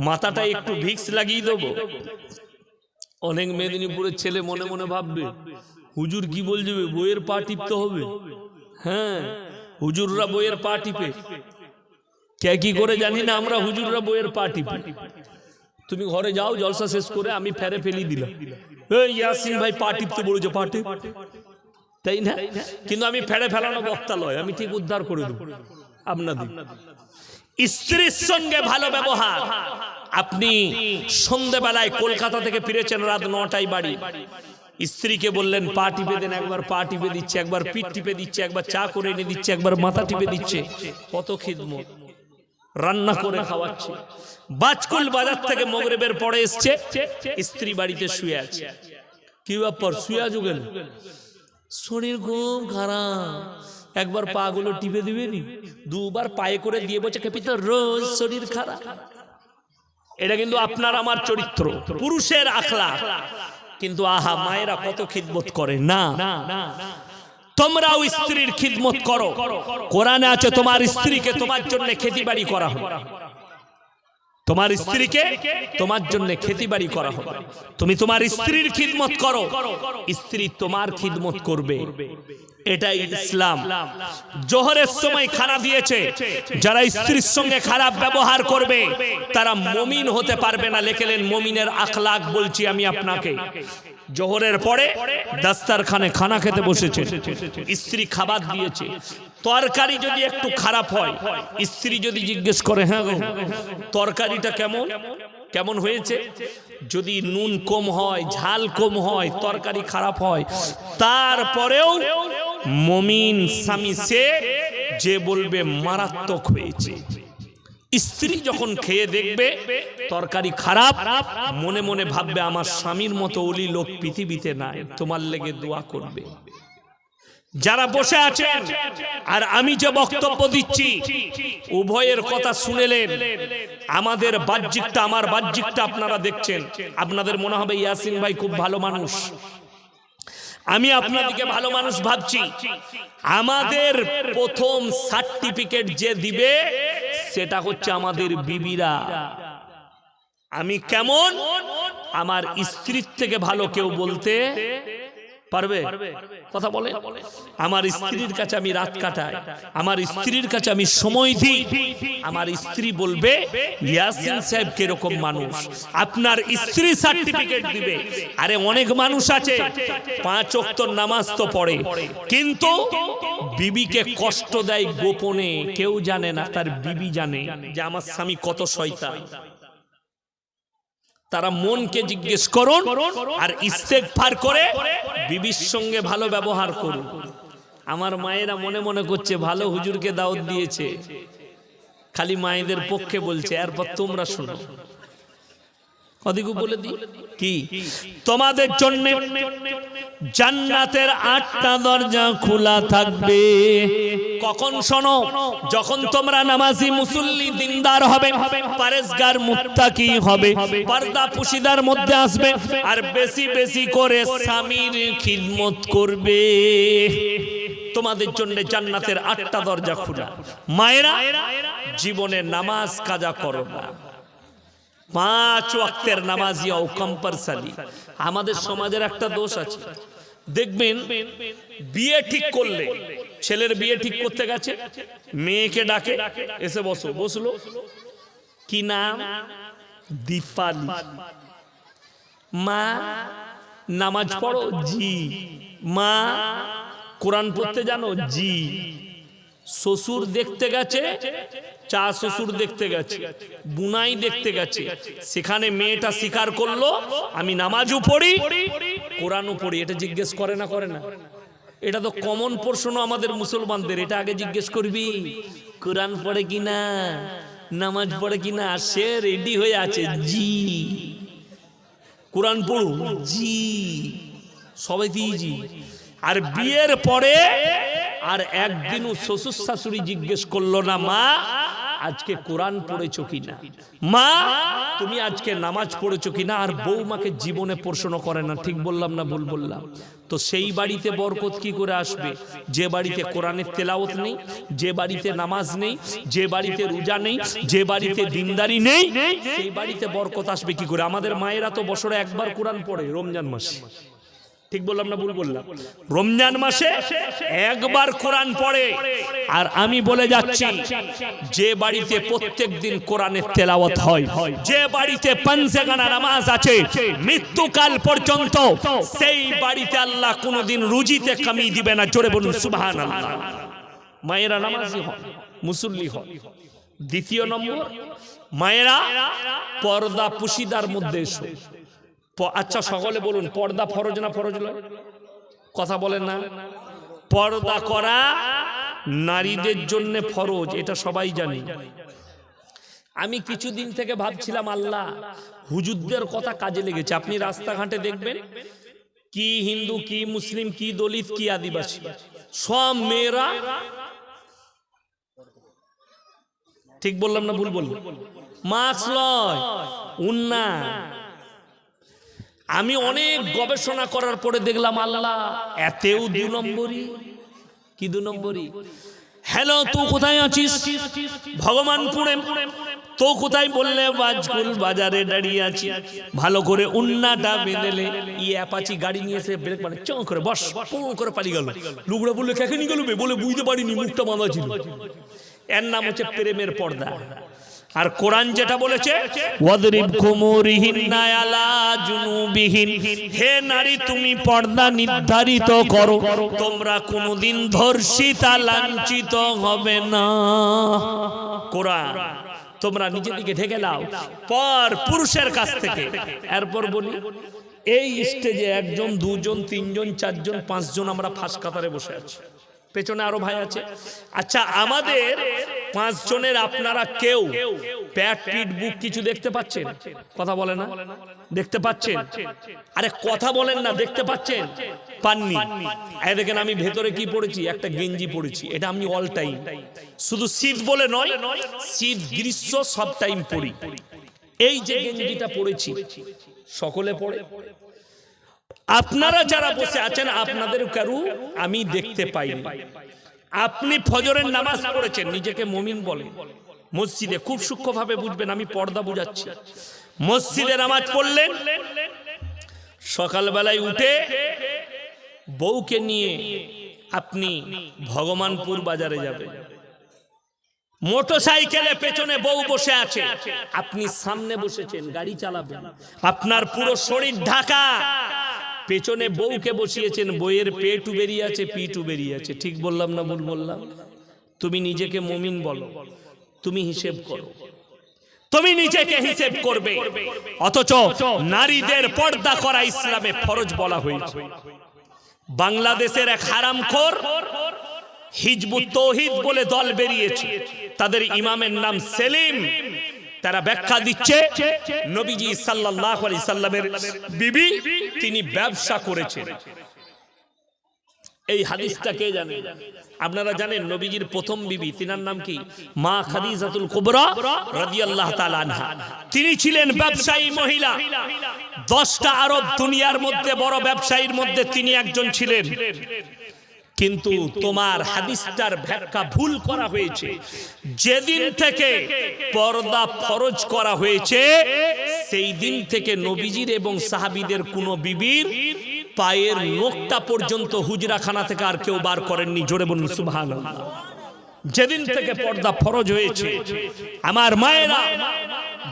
মাথাটা একটু ভিক্স লাগিয়ে দেবো। অনেক মেদিনীপুরের ছেলে মনে মনে ভাববে, হুজুর কি বলছে, বইয়ের পা টিপতে হবে? হ্যাঁ, হুজুররা বইয়ের পা টিপে, কে কি করে জানি না, আমরা হুজুররা বইয়ের পা টিপি। তুমি ঘরে যাও, জলসা শেষ করে আমি ফেরে ফেলি দিলাম, এই ইয়াসিন ভাই পা টিপতে বলেছে, পাটে, তাই না? কিন্তু আমি ফেরে ফেলানো বক্তা লয়, আমি ঠিক উদ্ধার করে দেবো আপনাদের। স্ত্রীর সঙ্গে ভালো ব্যবহার। আপনি সন্ধ্যেবেলায় কলকাতা থেকে ফিরেছেন, রাত 9টায় বাড়ি, স্ত্রীকে বললেন পা টিপে দেন, একবার পা টিপে দিচ্ছে, একবার পিঠ টিপে দিচ্ছে, একবার চা করে এনে দিচ্ছে, একবার মাথা টিপে দিচ্ছে। কত খিদমত। রান্না করে খাওয়াচ্ছি। বাজকুল বাজার থেকে মাগরিবের পরে এসছে, স্ত্রী বাড়িতে শুয়ে আছে। কি ব্যাপার, শুয়ে আছো কেন? শরীর খুব খারাপ। একবার পা গুলো টিপে দিবে নি, দুবার পায়ে করে দিয়ে বলছে খেপি তো রোজ শরীর খারাপ। এটা কিন্তু আপনার আমার চরিত্র, পুরুষের আখলাক। কিন্তু আহা, মায়েরা কত খিদমত করে না। তোমরাও স্ত্রীর খিদমত করো। কোরআনে আছে তোমার স্ত্রীকে তোমার জন্য খেতিবাড়ি করা হবে। তোমার স্ত্রীকে তোমার জন্য খেতিবাড়ি করা হবে। তুমি তোমার স্ত্রীর খিদমত করো, স্ত্রী তোমার খিদমত করবে। এটাই ইসলাম। জোহরের সময় খানা দিয়েছে, যারা স্ত্রীর সঙ্গে খারাপ ব্যবহার করবে তারা মুমিন হতে পারবে না। লেখলেন মুমিনের আখলাক বলছি আমি আপনাকে। জোহরের পরে দাস্তারখানে খানা খেতে বসেছে, স্ত্রী খাবার দিয়েছে, তরকারি যদি একটু খারাপ হয়, স্ত্রী যদি জিজ্ঞেস করে হ্যাঁ গো তরকারিটা কেমন কেমন হয়েছে, যদি নুন কম হয়, ঝাল কম হয়, তরকারি খারাপ হয়, তারপরেও মুমিন স্বামী সে যে বলবে মারাত্মক হয়েছে। স্ত্রী যখন খেয়ে দেখবে তরকারি খারাপ, মনে মনে ভাববে আমার স্বামীর মতো ওলি লোক পৃথিবীতে নাই, তোমার লেগে দোয়া করবে। যারা বসে আছেন আর আমি যে বক্তব্য দিচ্ছি উভয়ের কথা শুনেলেন, আমাদের বাহ্যিকটা আমার বাহ্যিকটা আপনারা দেখছেন, আপনাদের মনে হবে ইয়াসিন ভাই খুব ভালো মানুষ, আমি আপনাদেরকে ভালো মানুষ ভাবছি। আমাদের প্রথম সার্টিফিকেট যে দিবে সেটা হচ্ছে আমাদের বিবিরা। আমি কেমন, আমার স্ত্রীর থেকে ভালো কেউ বলতে পারবে? কথা বলে। আমার স্ত্রীর কাছে আমি রাত কাটাই, আমার স্ত্রীর কাছে আমি সময় দিই, আমার স্ত্রী বলবে ইয়াসিন সাহেব কিরকম মানুষ। আপনার স্ত্রী সার্টিফিকেট দিবে। আরে অনেক মানুষ আছে 5 ওয়াক্ত নামাজ তো পড়ে, কিন্তু বিবিকে কষ্ট দেয় গোপনে, কেউ জানে না, তার বিবি জানে যে আমার স্বামী কত শয়তান। তারা মনকে জিজ্ঞেস করুন আর ইস্তেগফার করে বিবির সঙ্গে ভালো ব্যবহার করুন। আমার মায়েরা মনে মনে করছে ভালো হুজুরকে দাওয়াত দিয়েছে, খালি মায়েদের পক্ষে বলছে। এরপর তোমরা শোনো, কদিকু বলে দিই কি, তোমাদের জন্য জান্নাতের 8টা দরজা খোলা থাকবে। কখন? শোনো, যখন তোমরা নামাজি মুসল্লি দিনদার হবে, পরেজগার মুত্তাকি হবে, পর্দা পুশিদার মধ্যে আসবে আর বেশি বেশি করে স্বামীর খিদমত করবে, তোমাদের জন্য জান্নাতের 8টা দরজা খোলা। মায়েরা, জীবনে নামাজ কাজা করো না, 5 ওয়াক্তের নামাজি ও কম্পালসারি। আমাদের সমাজের একটা দোষ আছে, দেখবেন বিয়ে ঠিক করলে, ছেলের বিয়ে ঠিক করতে গেছে, মেয়েকে ডাকে এসে বসো, বসলো, কি নাম? দীপালি। মা নামাজ পড়ো? জি। মা কোরআন পড়তে জানো? জি। শ্বশুর দেখতে গেছে, চা শ্বশুর দেখতে গেছে, বুনাই দেখতে গেছে, সেখানে মেয়েটা স্বীকার করলো আমি নামাজও পড়ি কোরআনও পড়ি। এটা জিজ্ঞেস করে না? করে না? এটা তো কমন প্রশ্ন আমাদের মুসলমানদের। এটা আগে জিজ্ঞেস করবি কোরআন পড়ে কিনা, নামাজ পড়ে কিনা। সে রেডি হয়ে আছে, জি। কোরআন পড়ু? জি। সবাই জি। আর বিয়ের পরে আর একদিনও শ্বশুর শাশুড়ি জিজ্ঞেস করলো না মা আজকে কোরআন পড়েছো কিনা, মা তুমি আজকে নামাজ পড়েছো কিনা। আর বৌমাকে জীবনে প্রশ্ন করে না। ঠিক বললাম না ভুল বললাম? তো সেই বাড়িতে বরকত কি করে আসবে? যে বাড়িতে কোরআনের তেলাওয়াত নেই, যে বাড়িতে নামাজ নেই, যে বাড়িতে রোজা নেই, যে বাড়িতে দিনদারি নেই, সেই বাড়িতে বরকত আসবে কি করে? আমাদের মায়েরা তো বছরে একবার কোরআন পড়ে, রমজান মাসে। ঠিক বললাম না ভুল বললাম? রমজান মাসে একবার কোরআন পড়ে। আর আমি বলে যাচ্ছি, যে বাড়িতে প্রত্যেক দিন কোরআনের তেলাওয়াত হয়, যে বাড়িতে পাঁচগানা নামাজ আছে মৃত্যুকাল পর্যন্ত, সেই বাড়িতে আল্লাহ কোনোদিন রুজিতে কমি দিবে না। জোরে বলুন সুবহানাল্লাহ। মায়েরা নামাজি হন, মুসল্লি হন। দ্বিতীয় নম্বর, মায়েরা পর্দা পুশিদার মধ্যে এসো। আচ্ছা সকলে বলুন, পর্দা ফরজ না ফরজ নয়? কথা বলেন না? পর্দা করা নারীদের জন্য ফরজ, এটা সবাই জানি। আমি কিছুদিন থেকে ভাবছিলাম আল্লাহ হুজুরদের কথা কাজে লেগেছে। আপনি রাস্তাঘাটে দেখবেন কি হিন্দু কি মুসলিম কি দলিত কি আদিবাসী সব মেয়েরা, ঠিক বললাম না ভুল বললাম? মাস্ক লয়, উন্না। আমি অনেক গবেষণা করার পরে দেখলাম আল্লাহ এতেও 2 নম্বরই। কি 2 নম্বরই? হ্যালো, তুই কোথায় আছিস? ভগবানপুরে। তো কোথায় বললে? বাজকুল বাজারে দাঁড়িয়ে আছি। ভালো করে উন্নাটা বেঁধেলে অ্যাপাচি গাড়ি নিয়ে এসে ব্রেক মানে চং করে বস পং করে পালিয়ে গেল। লোকরা বললে কেকে নিয়ে গেল বলে বুঝতে পারিনি, মুখটা বাঁধা ছিল। এর নাম হচ্ছে প্রেমের পর্দা। আর কোরআন যেটা বলেছে ওয়াদরিব কুমুরিহিন্না আলা জুনুবিহিন, হে নারী তুমি পর্দা নির্ধারিত করো, তোমরা কোনোদিন ধর্ষিতা লাঞ্ছিত হবে না। কোরআন। তোমরা নিজেদিকে ঢেকে নাও পর পুরুষের কাছ থেকে। এরপর বলি এই স্টেজে 1 জন 2 জন 3 জন 4 জন 5 জন আমরা ফাঁস কাতারে বসে আছি, পেছনে আরো ভাই আছে। আচ্ছা, আমাদের 5 জনের আপনারা কেউ প্যাট পিট বুক কিছু দেখতে পাচ্ছেন? কথা বলে না? দেখতে পাচ্ছেন? আরে কথা বলেন না, দেখতে পাচ্ছেন? পাননি? এই দেখেন আমি ভেতরে কি পড়েছি, একটা গেঞ্জি পড়েছি। এটা আমি অল টাইম, শুধু শীত বলে নয়, শীত গ্রীষ্ম সব টাইম পরি। এই যে গেঞ্জিটা পড়েছি সকলে পড়ে। আপনারা যারা বসে আছেন আপনাদের কারু আমি দেখতে পাইনি। আপনি ফজরের নামাজ পড়েছেন, নিজেকে মুমিন বলেন। মসজিদে খুব সূক্ষ্মভাবে বুঝবেন, আমি পর্দা বুঝাচ্ছি। মসজিদে নামাজ পড়লেন, সকালবেলায় উঠে বউকে নিয়ে আপনি ভগবানপুর বাজারে যাবেন। মোটরসাইকেলে পেছনে বউ বসে আছে, আপনি সামনে বসেছেন, গাড়ি চালাবেন, আপনার পুরো শরীর ঢাকা, পেছনে বউকে বসিয়েছেন, বইয়ের পেটু বেরিয়ে আছে পিটু বেরিয়ে আছে। ঠিক বললাম না ভুল বললাম? তুমি নিজেকে মুমিন বলো, তুমি হিসেব করো, তুমি নিজেকে হিসেব করবে। অথচ নারীদের পর্দা করা ইসলামে ফরজ বলা হয়েছে। বাংলাদেশের এক হারামখোর হিজবুত তৌহিদ বলে দল বেরিয়েছে, তাদের ইমামের নাম সেলিম। তারা ব্যাখ্যা দিচ্ছে নবীজি সাল্লাল্লাহু আলাইহি সাল্লামের বিবি তিনি ব্যবসা করেছেন। এই হাদিসটা কে জানে? আপনারা জানেন নবীজির প্রথম বিবি, তিনার নাম কি? মা খাদিজাতুল কুবরা রাদিয়াল্লাহু তাআলা আনহা। তিনি ছিলেন ব্যবসায়ী মহিলা। 10টা আরব দুনিয়ার মধ্যে বড় ব্যবসায়ীর মধ্যে তিনি একজন ছিলেন। কিন্তু তোমার হাদিসটার ব্যাখ্যা ভুল করা হয়েছে। যেদিন থেকে পর্দা ফরজ করা হয়েছে সেই দিন থেকে নবীজির এবং সাহাবীদের কোনো বিবির পায়ের নখটা পর্যন্ত হুজরাখানা থেকে আর কেউ বার করেননি। জোরে বলুন সুবহানাল্লাহ। যেদিন থেকে পর্দা ফরজ হয়েছে, আমার মায়েরা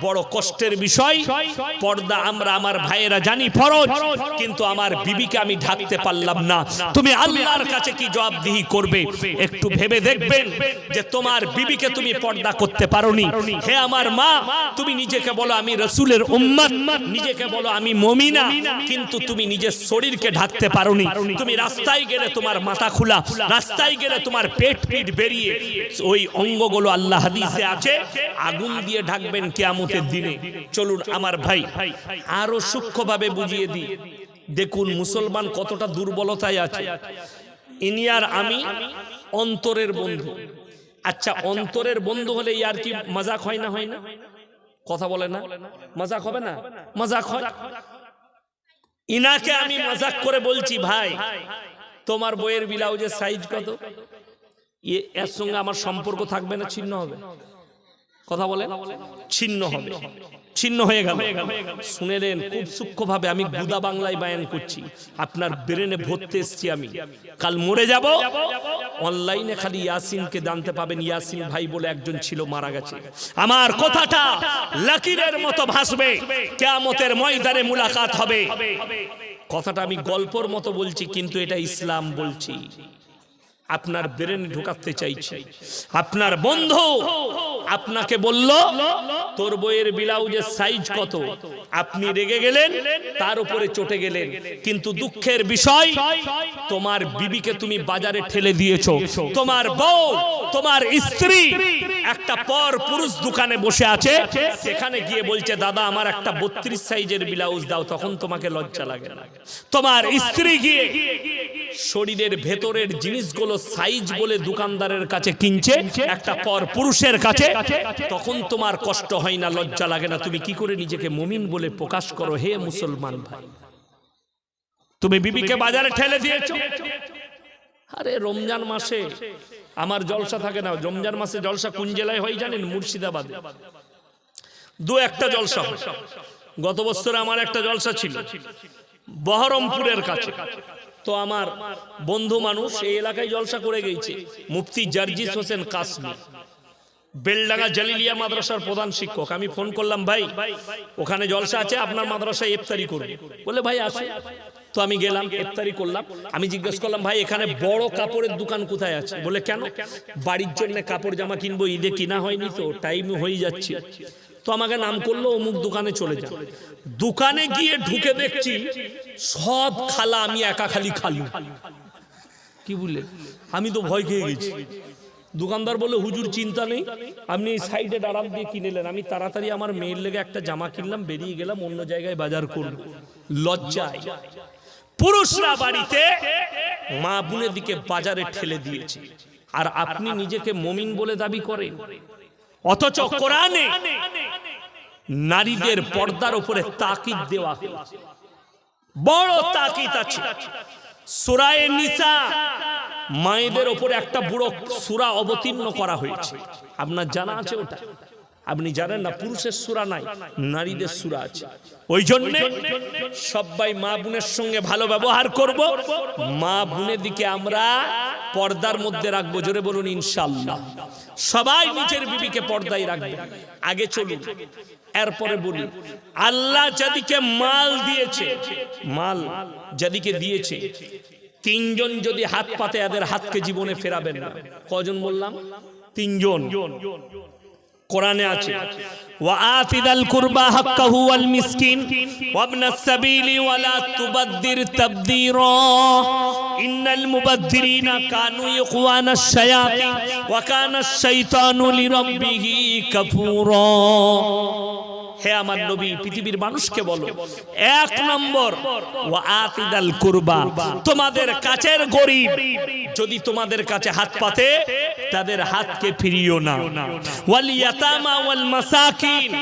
বড় কষ্টের বিষয়, পর্দা আমরা আমার ভাইয়েরা জানি ফরজ, কিন্তু আমার বিবিকে আমি ঢাকতে পারলাম না। তুমি আল্লাহর কাছে কি জবাবদিহি করবে? একটু ভেবে দেখবেন যে তোমার বিবিকে তুমি পর্দা করতে পারোনি। হে আমার মা, তুমি নিজেকে বলো আমি রাসূলের উম্মত, নিজেকে বলো আমি মুমিনা, কিন্তু তুমি নিজের শরীরকে ঢাকতে পারোনি। তুমি রাস্তায় গেলে তোমার মাথা খোলা, রাস্তায় গেলে তোমার পেট পিট বেরিয়ে, ওই অঙ্গগুলো আল্লাহ হাদিসে আছে আগুন দিয়ে ঢাকবেন কিয়ামতের দিনে। চলুন আমার ভাই আরো সূক্ষ্মভাবে বুঝিয়ে দিই। দেখুন মুসলমান কতটা দুর্বলতায় আছে। ইনি আর আমি অন্তরের বন্ধু। আচ্ছা, অন্তরের বন্ধু হলে ইয়ার কি মজাক হয় না? হয় না? কথা বলে না? মজাক হবে না? মজাক হয়। ইনাকে আমি মজাক করে বলছি, ভাই তোমার বইয়ের ব্লাউজের সাইজ কত? এর সঙ্গে আমার সম্পর্ক থাকবে না, ছিন্ন হবে? কথা বলে ছিন্ন হবে, ছিন্ন হয়ে গেল। শুনেলেন খুব সূক্ষ্মভাবে, আমি গুদা বাংলায় বায়ান করছি, আপনার ব্রেনে ভরতে এসছি আমি। কাল মরে যাব, অনলাইনে খালি ইয়াসিনকে জানতে পাবেন, ইয়াসিন ভাই বলে একজন ছিল, মারা গেছে। আমার কথাটা লাকিরের মতো ভাসবে, কিয়ামতের ময়দানে মুলাকাত হবে। কথাটা আমি গল্পর মতো বলছি, কিন্তু এটা ইসলাম বলছি, আপনার ব্রেন ঢোকাতে চাইছি। আপনার বন্ধু আপনাকে বলল তোর বইয়ের ব্লাউজের সাইজ কত। আপনি রেগে গেলেন, তার উপরে চটে গেলেন, কিন্তু দুঃখের বিষয় তোমার বিবিকে তুমি বাজারে ঠেলে দিয়েছো। তোমার বউ, তোমার স্ত্রী একটা পর পুরুষ দোকানে বসে আছে, সেখানে গিয়ে বলছে দাদা আমার একটা 32 সাইজের ব্লাউজ দাও, তখন তোমাকে লজ্জা লাগে না? তোমার স্ত্রী গিয়ে শরীরের ভেতরের জিনিসগুলো সাইজ বলে দোকানদারের কাছে কিনছে একটা পর পুরুষের কাছে, তখন তোমার কষ্ট হয় না, লজ্জা লাগে না? তুমি কি করে নিজেকে মুমিন বলে প্রকাশ করো? হে মুসলমান ভাই, তুমি বিবিকে বাজারে ঠেলে দিয়েছো। আরে রমজান মাসে আমার জলসা থাকে না। রমজান মাসে জলসা কোন জেলায় হয় জানেন? মুর্শিদাবাদে। দু একটা জলসা হয়। গত বছর আমার একটা জলসা ছিল বহরমপুরের কাছে। তো আমার বন্ধু মানুষ এই এলাকায় জলসা করে গেছে, মুফতি জার্জিস হোসেন কাসমি, বেলডাঙ্গা জালিলিয়া মাদ্রাসার প্রধান শিক্ষক। আমি ফোন করলাম, ভাই ওখানে জলসা আছে, আপনার মাদ্রাসায় ইফতারি করবে। বলে ভাই আসে। তো আমি গেলাম, ইফতারি করলাম। আমি জিজ্ঞেস করলাম, ভাই এখানে বড় কাপড়ের দোকান কোথায় আছে? বলে কেন? বাড়ির জন্য কাপড় জামা কিনবো, ঈদে কিনা হয়নি তো, টাইম হয়ে যাচ্ছে। তো আমাকে নাম করলো, অমুক দোকানে চলে যাও। দোকানে গিয়ে ঢুকে দেখছি সব খালা, আমি একা খালি খালু। কি বললে? আমি তো ভয় খেয়ে গেছি। দোকানদার বলে হুজুর চিন্তা নেই, আপনি এই সাইডে দাঁড়ান দিয়ে কিনেলেন। আমি তাড়াতাড়ি আমার মেয়ের লেগে একটা জামা কিনলাম, বেরিয়ে গেলাম, অন্য জায়গায় বাজার করলাম। লজ্জায় পুরুষরা বাড়িতে মা বোনের দিকে বাজারে ঠেলে দিয়েছে, আর আপনি নিজেকে মুমিন বলে দাবি করেন। অথচ কোরআনে নারীদের পর্দার উপরে তাকিদ দেওয়া হয়েছে, বড় তাকিদ আছে। সূরা নিসা মায়েদের উপরে একটা বুড়ো সূরা অবতীর্ণ করা হয়েছে, আপনার জানা আছে ওটা? আপনি জানেন না? পুরুষের সূরা নাই, নারীদের সূরা আছে। ওই জন্য সবাই মা বোনের সঙ্গে ভালো ব্যবহার করব, মা বোনের দিকে আমরা পর্দার মধ্যে রাখবো। জোরে বলুন ইনশাআল্লাহ। সবাই নিজের বিবিকে পর্দায় রাখবে। আগে চলুন, এরপরে বলি, আল্লাহ যাদিকে মাল দিয়েছে, মাল যাদিকে দিয়েছে, তিনজন যদি হাত পাতে এদের হাতকে জীবনে ফেরাবেন না। কজন বললাম? তিনজন। কোরআনে আছে, ওয়াআতিদাল কুরবা হাক্কাহু ওয়াল মিসকিন ওয়াবনাস সাবিলি ওয়ালা তুবাদদির তাবদীরা ইন্নাল মুবাদদিরিনা কানু ইখওয়ানাশ শায়াতিন ওয়া কানাশ শাইতানু লিরাব্বিহি কাফুরা। হে আমার নবী, পৃথিবীর মানুষকে বলো, এক নম্বর ওয়াআতিদাল কুরবা, তোমাদের কাছের গরীব যদি তোমাদের কাছে হাত পাতে তাদের হাতকে ফিরিও না। ওয়াল ইয়াতামা ওয়াল মাসাকিন,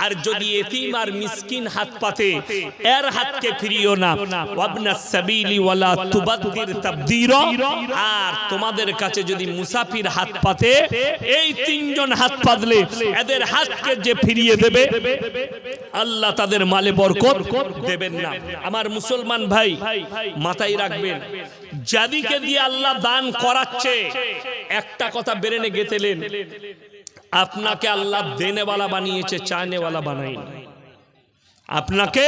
আর যদি এতিম আর মিসকিন হাত পাতে এর হাতকে ফিরিও না। ওয়াবনাস সাবিলি ওয়ালা তুবাদদির তাবদীরা, আর তোমাদের কাছে যদি মুসাফির হাত পাতে, এই তিনজন হাত পাতলে এদের হাতকে যে ফিরিয়ে দেবে আল্লাহ তাদের মালে বরকত দেবেন না। আমার মুসলমান ভাই মাথায় রাখবেন, যাদিকে দিয়ে আল্লাহ দান করাচ্ছে, একটা কথা বেরেনে গেঁথেলেন, আপনাকে আল্লাহ দেনেওয়ালা বানিয়েছে, চানেওয়ালা বানায়নি। আপনাকে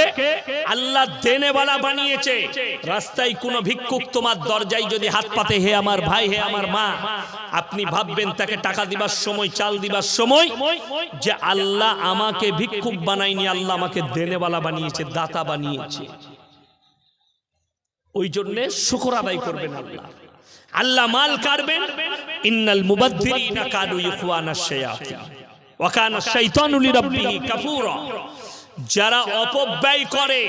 আল্লাহ দেনেওয়ালা বানিয়েছে। রাস্তায় কোনো ভিক্ষুক তোমার দরজায় যদি হাত পাতে, হে আমার ভাই, হে আমার মা, আপনি ভাববেন তাকে টাকা দিবার সময়, চাল দিবার সময়, যে আল্লাহ আমাকে ভিক্ষুক বানায়নি, আল্লাহ আমাকে দেনেওয়ালা বানিয়েছে, দাতা বানিয়েছে। ওই জন্য শুকর আদায় করবেন আল্লাহ। আল্লাহ মাল কাড়বেন, ইন্নাল মুবাদদিরিনা কানু ইখওয়ানাশ শায়াতিন ওয়া কানা শাইতানু লিরাব্বিহি কাফুরা। যারা অপব্যয় করে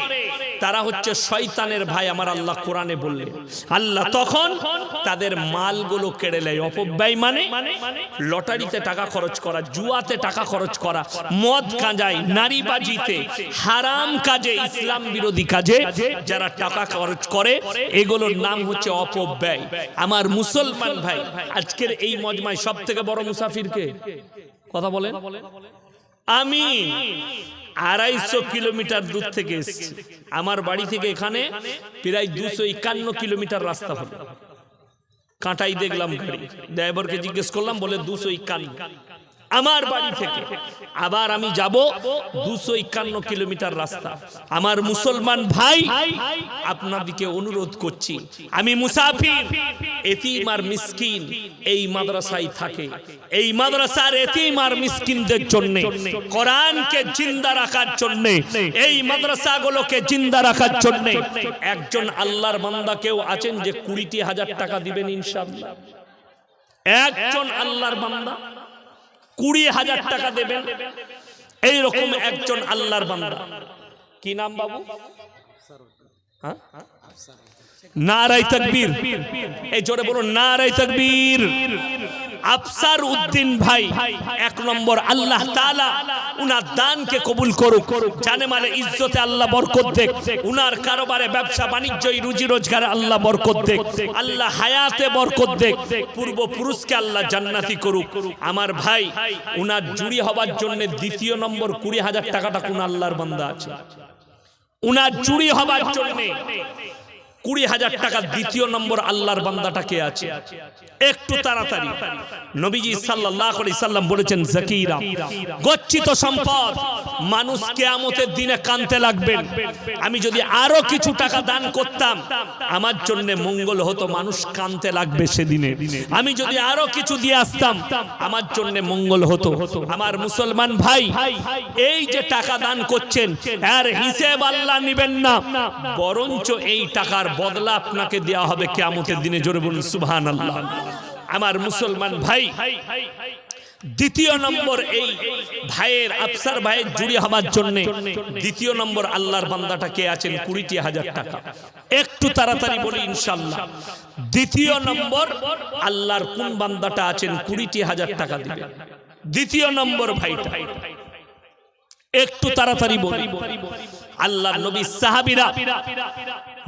তারা হচ্ছে শয়তানের ভাই, আমার আল্লাহ কোরআনে বললেন। আল্লাহ তখন তাদের মালগুলো কেড়ে নেয়। অপব্যয় মানে লটারিতে টাকা খরচ করা, জুয়াতে টাকা খরচ করা, মদ গাঁজায়, নারীবাজিতে, হারাম কাজে, ইসলাম বিরোধী কাজে যারা টাকা খরচ করে, এগুলোর নাম হচ্ছে অপব্যয়। আমার মুসলমান ভাই, আজকের এই মজমায় সব থেকে বড় মুসাফিরকে কথা বলেন। আমি 250 কিলোমিটার দূর থেকে এসেছি। আমার বাড়ি থেকে এখানে প্রায় 251 কিলোমিটার রাস্তা হলো। কাঁটাই দেখলাম গাড়ি, ড্রাইভারকে জিজ্ঞেস করলাম, বলে 251। আমার বাড়ি থেকে আবার আমি যাব 251 কিলোমিটার রাস্তা। আমার মুসলমান ভাই, আপনাদেরকে অনুরোধ করছি, আমি মুসাফির, এতিম আর মিসকিন এই মাদ্রাসায় থাকে। এই মাদ্রাসার এতিম আর মিসকিনদের জন্য, কোরআনকে জিন্দা রাখার জন্য, এই মাদ্রাসাগুলোকে জিন্দা রাখার জন্য একজন আল্লাহর বান্দা কেউ আছেন যে 20,000 টাকা দিবেন ইনশাআল্লাহ? একজন আল্লাহর বান্দা 20,000 টাকা দেবেন? এইরকম একজন আল্লাহর বান্দা, কি নাম বাবু? হ্যাঁ, নারায়ে তাকবীর, এই জোরে বলুন নারায়ে তাকবীর। আফসার উদ্দিন ভাই 1 নম্বর, আল্লাহ তাআলা উনার দানকে কবুল করুক, জানে মালে ইজ্জতে আল্লাহ বরকত দেখ, উনার কারবারে ব্যবসা বাণিজ্যই রুজি রোজগারে আল্লাহ বরকত দেখ, আল্লাহ হায়াতে বরকত দেখ, পূর্বপুরুষকে আল্লাহ জান্নাতি করুক। আমার ভাই উনার জুড়ি হবার জন্য 2 নম্বর 20,000 টাকাটা কোন আল্লাহর বান্দা আছে? উনার জুড়ি হবার জন্য 20,000 টাকা 2 নম্বর আল্লাহর বান্দাটা কে আছে? একটু তাড়াতাড়ি। নবীজি সাল্লাল্লাহু আলাইহি সাল্লাম বলেছেন, যাকিরা, গচ্ছিত সম্পদ মানুষ কিয়ামতের দিনে কাঁদতে লাগবেন। আমি যদি আরো কিছু টাকা দান করতাম আমার জন্য মঙ্গল হতো, মানুষ কাঁদতে লাগবে সেদিনে। আমি যদি আরো কিছু দিয়ে আসতাম আমার জন্য মঙ্গল হতো। আমার মুসলমান ভাই, এই যে টাকা দান করছেন এর হিসাব আল্লাহ নেবেন না, বরঞ্চ এই টাকার বদলা আপনাকে দেওয়া হবে কিয়ামতের দিনে। জোরে বলুন সুবহানাল্লাহ। আমার মুসলমান ভাই, 2 নম্বর এই ভাইয়ের, আফসার ভাইয়ের জুড়ি হবার জন্য 2 নম্বর আল্লাহর বান্দাটা কে আছেন? 20,000 টাকা। একটু তাড়াতাড়ি বলি ইনশাআল্লাহ। 2 নম্বর আল্লাহর কোন বান্দাটা আছেন 20,000 টাকা দিবে? 2 নম্বর ভাইটা, একটু তাড়াতাড়ি বলি। আল্লাহর নবী সাহাবীরা,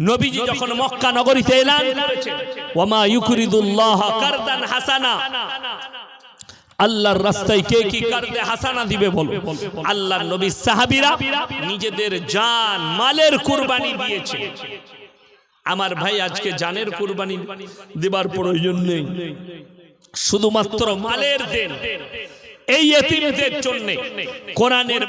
নবীজি যখন মক্কা নগরীতে এলান করেছেন, ওয়ামা ইউকরিদুল্লাহ কারদান হাসানা, আল্লাহর রাস্তায় কে কি কারদে হাসানা দিবে বলো? আল্লাহর নবী সাহাবীরা নিজেদের জান মালের কুরবানি দিয়েছে। আমার ভাই আজকে জানের কুরবানি দেবার প্রয়োজন নেই, শুধুমাত্র মালের দেন। এই এতিমদের জন্য কোরআনের